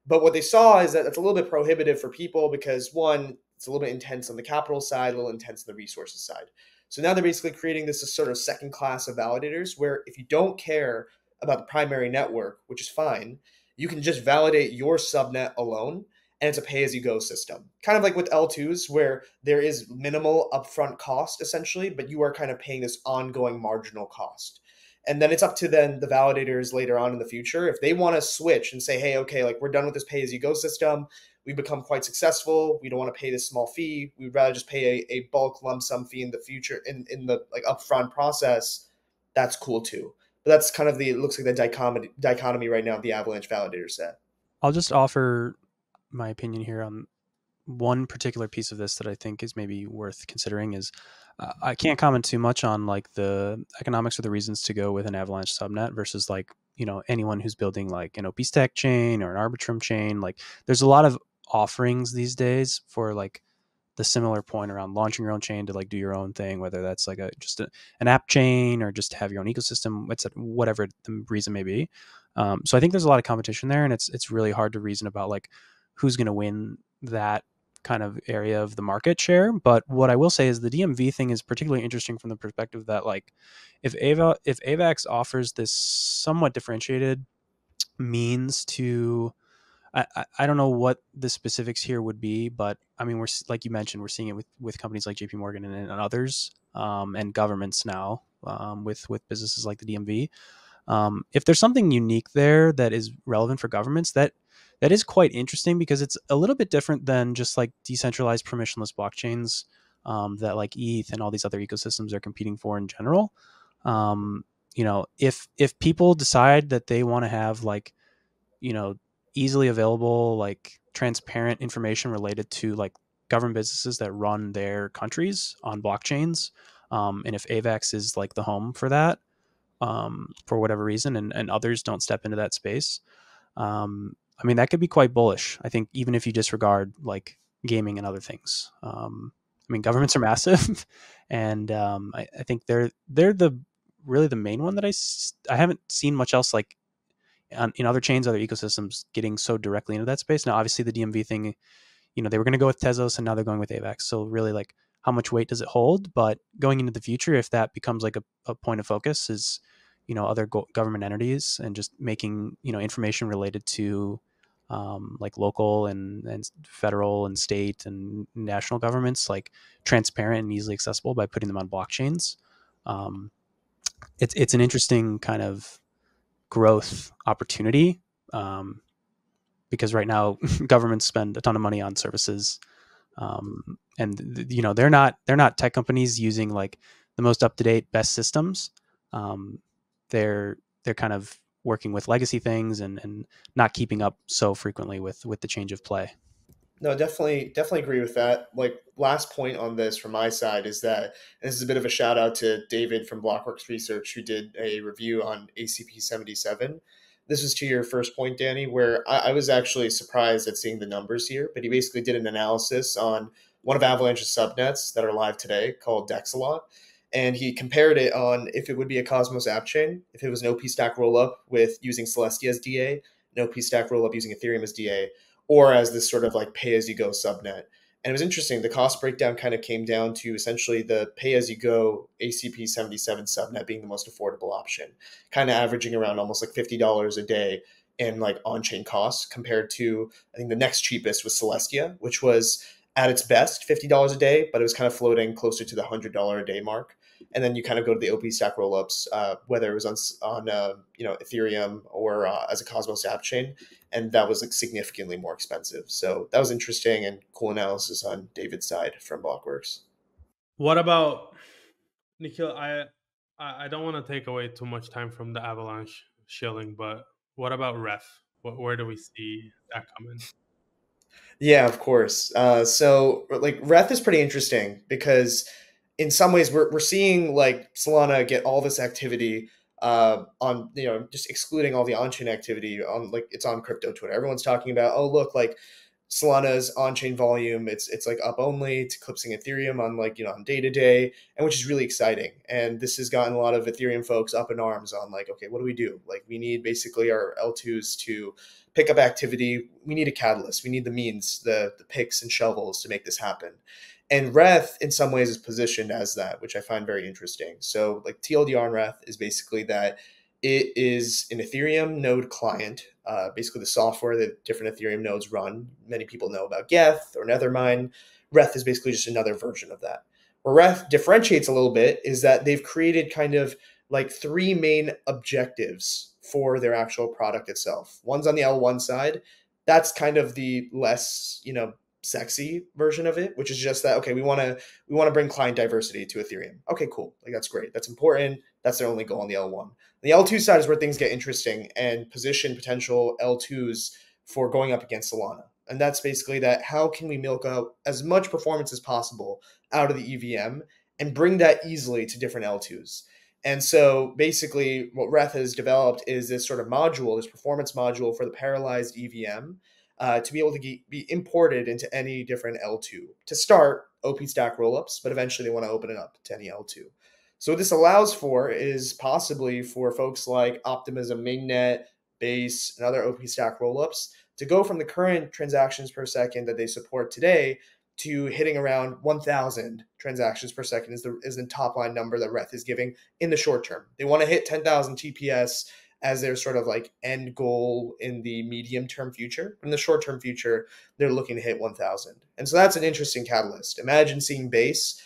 But what they saw is that it's a little bit prohibitive for people because, one, it's a little bit intense on the capital side, a little intense on the resources side. So now they're basically creating this sort of second class of validators where if you don't care about the primary network, which is fine, you can just validate your subnet alone, and it's a pay-as-you-go system. Kind of like with L2s, where there is minimal upfront cost, essentially, but you are kind of paying this ongoing marginal cost. And then it's up to then the validators later on in the future, if they want to switch and say, hey, okay, like we're done with this pay-as-you-go system. We've become quite successful. We don't want to pay this small fee. We'd rather just pay a bulk lump sum fee in the future, in the like upfront process. That's cool too. But that's kind of it looks like the dichotomy right now of the Avalanche validator set. I'll just offer my opinion here on one particular piece of this that I think is maybe worth considering is I can't comment too much on like the economics or the reasons to go with an Avalanche subnet versus like, anyone who's building like an OP stack chain or an Arbitrum chain. Like there's a lot of offerings these days for like the similar point around launching your own chain to like do your own thing, whether that's like an app chain or just have your own ecosystem, whatever the reason may be. So I think there's a lot of competition there, and it's really hard to reason about like who's going to win that kind of area of the market share. But what I will say is the DMV thing is particularly interesting from the perspective that like if AVAX offers this somewhat differentiated means to I don't know what the specifics here would be, but I mean, we're like you mentioned, we're seeing it with companies like JP Morgan and others, and governments now, with businesses like the DMV. If there's something unique there that is relevant for governments, that is quite interesting because it's a little bit different than just like decentralized permissionless blockchains, that like ETH and all these other ecosystems are competing for in general. If people decide that they want to have like, easily available, like transparent information related to like government businesses that run their countries on blockchains, and if AVAX is like the home for that, for whatever reason, and others don't step into that space, I mean, that could be quite bullish. I think even if you disregard like gaming and other things. I mean, governments are massive, and I think they're the really the main one that I haven't seen much else like in other chains, other ecosystems getting so directly into that space. Now, obviously, the DMV thing, they were going to go with Tezos, and now they're going with AVAX. So really, like, how much weight does it hold? But going into the future, if that becomes like a point of focus, is other government entities and just making information related to like local and federal and state and national governments like transparent and easily accessible by putting them on blockchains. It's an interesting kind of growth opportunity, because right now governments spend a ton of money on services, and they're not tech companies using like the most up to date best systems. They're kind of working with legacy things and not keeping up so frequently with the change of play. No, definitely agree with that. Like, last point on this from my side is that, and this is a bit of a shout out to David from Blockworks Research, who did a review on ACP77. This was to your first point, Danny, where I was actually surprised at seeing the numbers here, but he basically did an analysis on one of Avalanche's subnets that are live today called Dexalot. And he compared it on if it would be a Cosmos app chain, if it was an OP stack rollup with using Celestia as DA, an OP stack rollup using Ethereum as DA, or as this sort of like pay-as-you-go subnet. And it was interesting. The cost breakdown kind of came down to essentially the pay-as-you-go ACP77 subnet being the most affordable option, kind of averaging around almost like $50 a day in like on-chain costs, compared to, I think the next cheapest was Celestia, which was at its best $50 a day, but it was kind of floating closer to the $100 a day mark. And then you kind of go to the OP stack rollups, whether it was on Ethereum or as a Cosmos app chain, and that was like significantly more expensive. So that was interesting and cool analysis on David's side from Blockworks. What about Nikhil? I don't want to take away too much time from the Avalanche shilling, but what about Reth? Where do we see that coming? Yeah, of course. So like Reth is pretty interesting because in some ways we're seeing like Solana get all this activity on just excluding all the on-chain activity on like it's on crypto Twitter. Everyone's talking about, oh look, like Solana's on-chain volume, it's like up only, it's eclipsing Ethereum on like on day to day, and which is really exciting. And this has gotten a lot of Ethereum folks up in arms on like, okay, what do we do? Like we need basically our L2s to pick up activity. We need a catalyst. We need the means, the picks and shovels to make this happen. And Reth, in some ways, is positioned as that, which I find very interesting. So, like TLDR on Reth is basically that it is an Ethereum node client, basically the software that different Ethereum nodes run. Many people know about Geth or Nethermine. Reth is basically just another version of that. Where Reth differentiates a little bit is that they've created kind of like three main objectives for their actual product itself. One's on the L1 side. That's kind of the less, sexy version of it, which is just that, okay, we want to bring client diversity to Ethereum. Okay, cool. Like that's great. That's important. That's their only goal on the L1. The L2 side is where things get interesting and position potential L2s for going up against Solana. And that's basically that how can we milk out as much performance as possible out of the EVM and bring that easily to different L2s. And so basically what Reth has developed is this sort of module, this performance module for the parallelized EVM, to be able to be imported into any different L2. To start, OP stack rollups, but eventually they want to open it up to any L2. So what this allows for is possibly for folks like Optimism Mainnet, Base, and other OP stack rollups to go from the current transactions per second that they support today to hitting around 1,000 transactions per second is the top line number that Reth is giving in the short term. They want to hit 10,000 TPS as their sort of like end goal in the medium term future. In the short term future, they're looking to hit 1,000. And so that's an interesting catalyst. Imagine seeing Base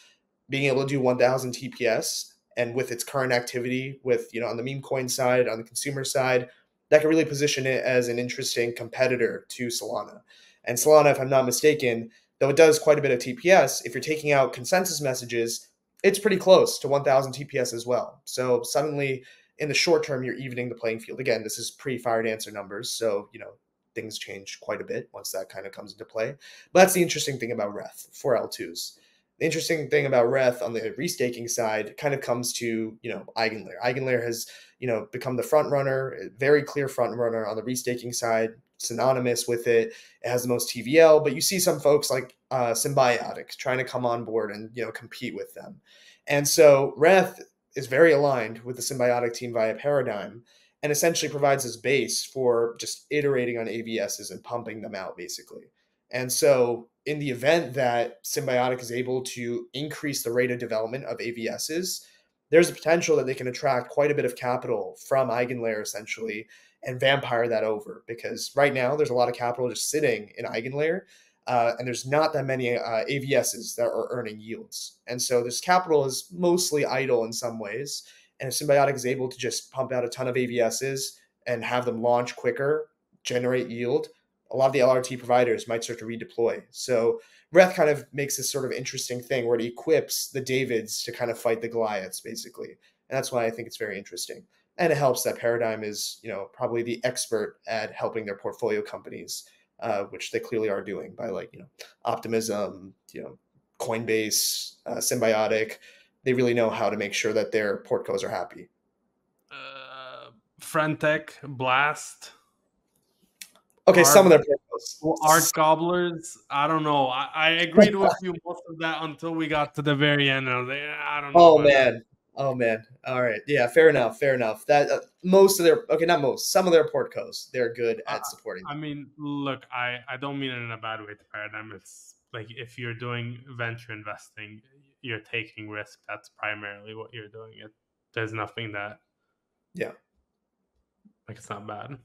being able to do 1,000 TPS, and with its current activity with, on the meme coin side, on the consumer side, that can really position it as an interesting competitor to Solana. And Solana, if I'm not mistaken, though it does quite a bit of TPS, if you're taking out consensus messages, it's pretty close to 1,000 TPS as well. So suddenly, in the short term, you're evening the playing field. Again, this is pre-fired answer numbers, so things change quite a bit once that kind of comes into play. But that's the interesting thing about Reth for L2s. The interesting thing about Reth on the restaking side kind of comes to, Eigenlayer. Eigenlayer has, become the front runner, a very clear front runner on the restaking side, synonymous with it. It has the most TVL, but you see some folks like Symbiotic trying to come on board and compete with them. And so Reth is very aligned with the Symbiotic team via Paradigm, and essentially provides this base for just iterating on AVSs and pumping them out, basically. And so in the event that Symbiotic is able to increase the rate of development of AVSs, there's a potential that they can attract quite a bit of capital from Eigenlayer, essentially, and vampire that over. Because right now, there's a lot of capital just sitting in Eigenlayer, and there's not that many AVSs that are earning yields. And so this capital is mostly idle in some ways. And if Symbiotic is able to just pump out a ton of AVSs and have them launch quicker, generate yield, a lot of the LRT providers might start to redeploy. So Reth kind of makes this sort of interesting thing where it equips the Davids to kind of fight the Goliaths, basically. And that's why I think it's very interesting. And it helps that Paradigm is, probably the expert at helping their portfolio companies, which they clearly are doing by Optimism, Coinbase, Symbiotic. They really know how to make sure that their portcos are happy. Frentech, Blast. Okay, some of their portcos. Art Gobblers. I don't know. I agreed with you most of that until we got to the very end. I was like, I don't know. Oh man. All right. Yeah. Fair enough. That some of their portcos, they're good at supporting. I mean, look, I don't mean it in a bad way to Paradigm. It's like if you're doing venture investing, you're taking risk. That's primarily what you're doing. There's nothing that. Yeah. It's not bad.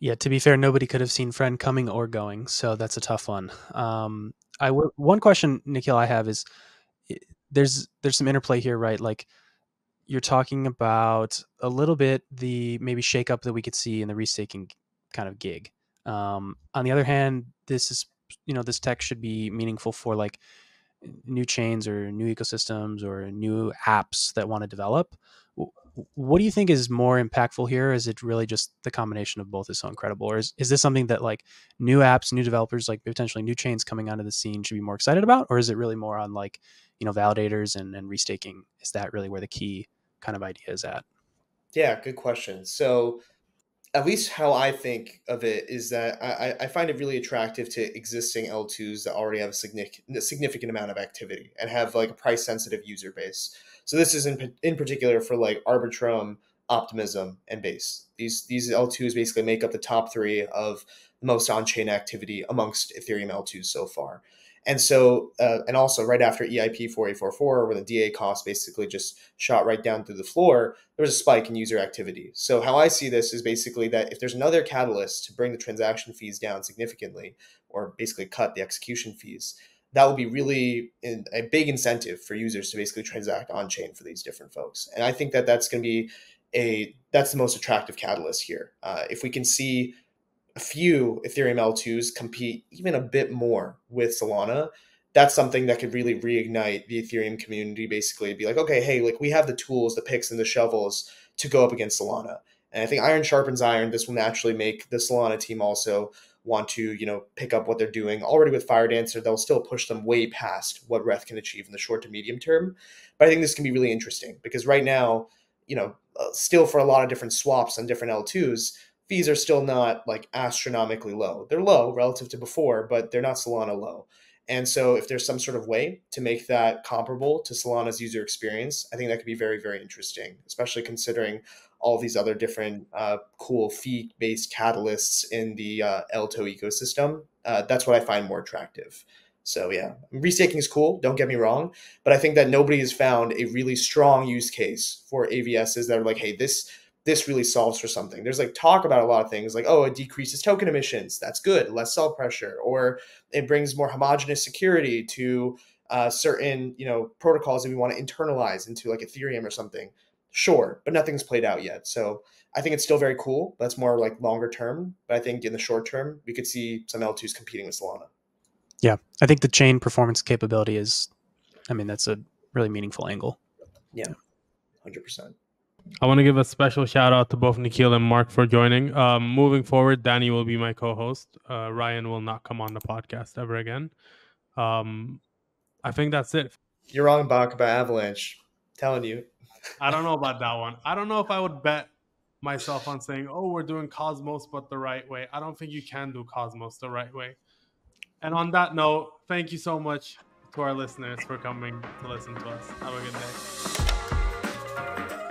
Yeah, to be fair, nobody could have seen Friend coming or going, so that's a tough one. One question, Nikhil, I have is there's some interplay here, right? Like you're talking about a little bit the maybe shakeup that we could see in the restaking kind of gig. On the other hand, this is this tech should be meaningful for like new chains or new ecosystems or new apps that want to develop. What do you think is more impactful here? Is it really just the combination of both is so incredible? Or is this something that like new apps, new developers, like potentially new chains coming onto the scene should be more excited about? Or is it really more on like, validators and restaking? Is that really where the key kind of idea is at? Yeah, good question. So at least how I think of it is that I find it really attractive to existing L2s that already have a significant amount of activity and have like a price sensitive user base. So this is in particular for like Arbitrum, Optimism, and Base. These L2s basically make up the top three of the most on-chain activity amongst Ethereum L2s so far. And so, and also right after EIP 4844, where the DA cost basically just shot right down through the floor, there was a spike in user activity. So how I see this is basically that if there's another catalyst to bring the transaction fees down significantly, or basically cut the execution fees, that will be really a big incentive for users to basically transact on chain for these different folks. And I think that that's going to be that's the most attractive catalyst here. If we can see a few Ethereum L2s compete even a bit more with Solana, that's something that could really reignite the Ethereum community, basically be like, okay, hey, like we have the tools, the picks and the shovels to go up against Solana. And I think iron sharpens iron. This will naturally make the Solana team also want to, pick up what they're doing. Already with Fire Dancer, they'll still push them way past what Reth can achieve in the short to medium term. But I think this can be really interesting because right now, still for a lot of different swaps on different L2s, fees are still not like astronomically low. They're low relative to before, but they're not Solana low. And so if there's some sort of way to make that comparable to Solana's user experience, I think that could be very, very interesting, especially considering all these other different cool fee-based catalysts in the L2 ecosystem. That's what I find more attractive. So yeah, restaking is cool, don't get me wrong, but I think that nobody has found a really strong use case for AVSs that are like, hey, this really solves for something. There's like talk about a lot of things like, oh, it decreases token emissions. That's good. Less sell pressure. Or it brings more homogeneous security to certain, protocols that we want to internalize into like Ethereum or something. Sure, but nothing's played out yet. So I think it's still very cool. That's more like longer term. But I think in the short term, we could see some L2s competing with Solana. Yeah, I think the chain performance capability is, that's a really meaningful angle. Yeah, 100%. I want to give a special shout out to both Nikhil and Mark for joining. Moving forward, Danny will be my co-host. Ryan will not come on the podcast ever again. I think that's it. You're wrong, Bach, about Avalanche. I'm telling you. I don't know about that one. I don't know if I would bet myself on saying, oh, we're doing Cosmos, but the right way. I don't think you can do Cosmos the right way. And on that note, thank you so much to our listeners for coming to listen to us. Have a good day.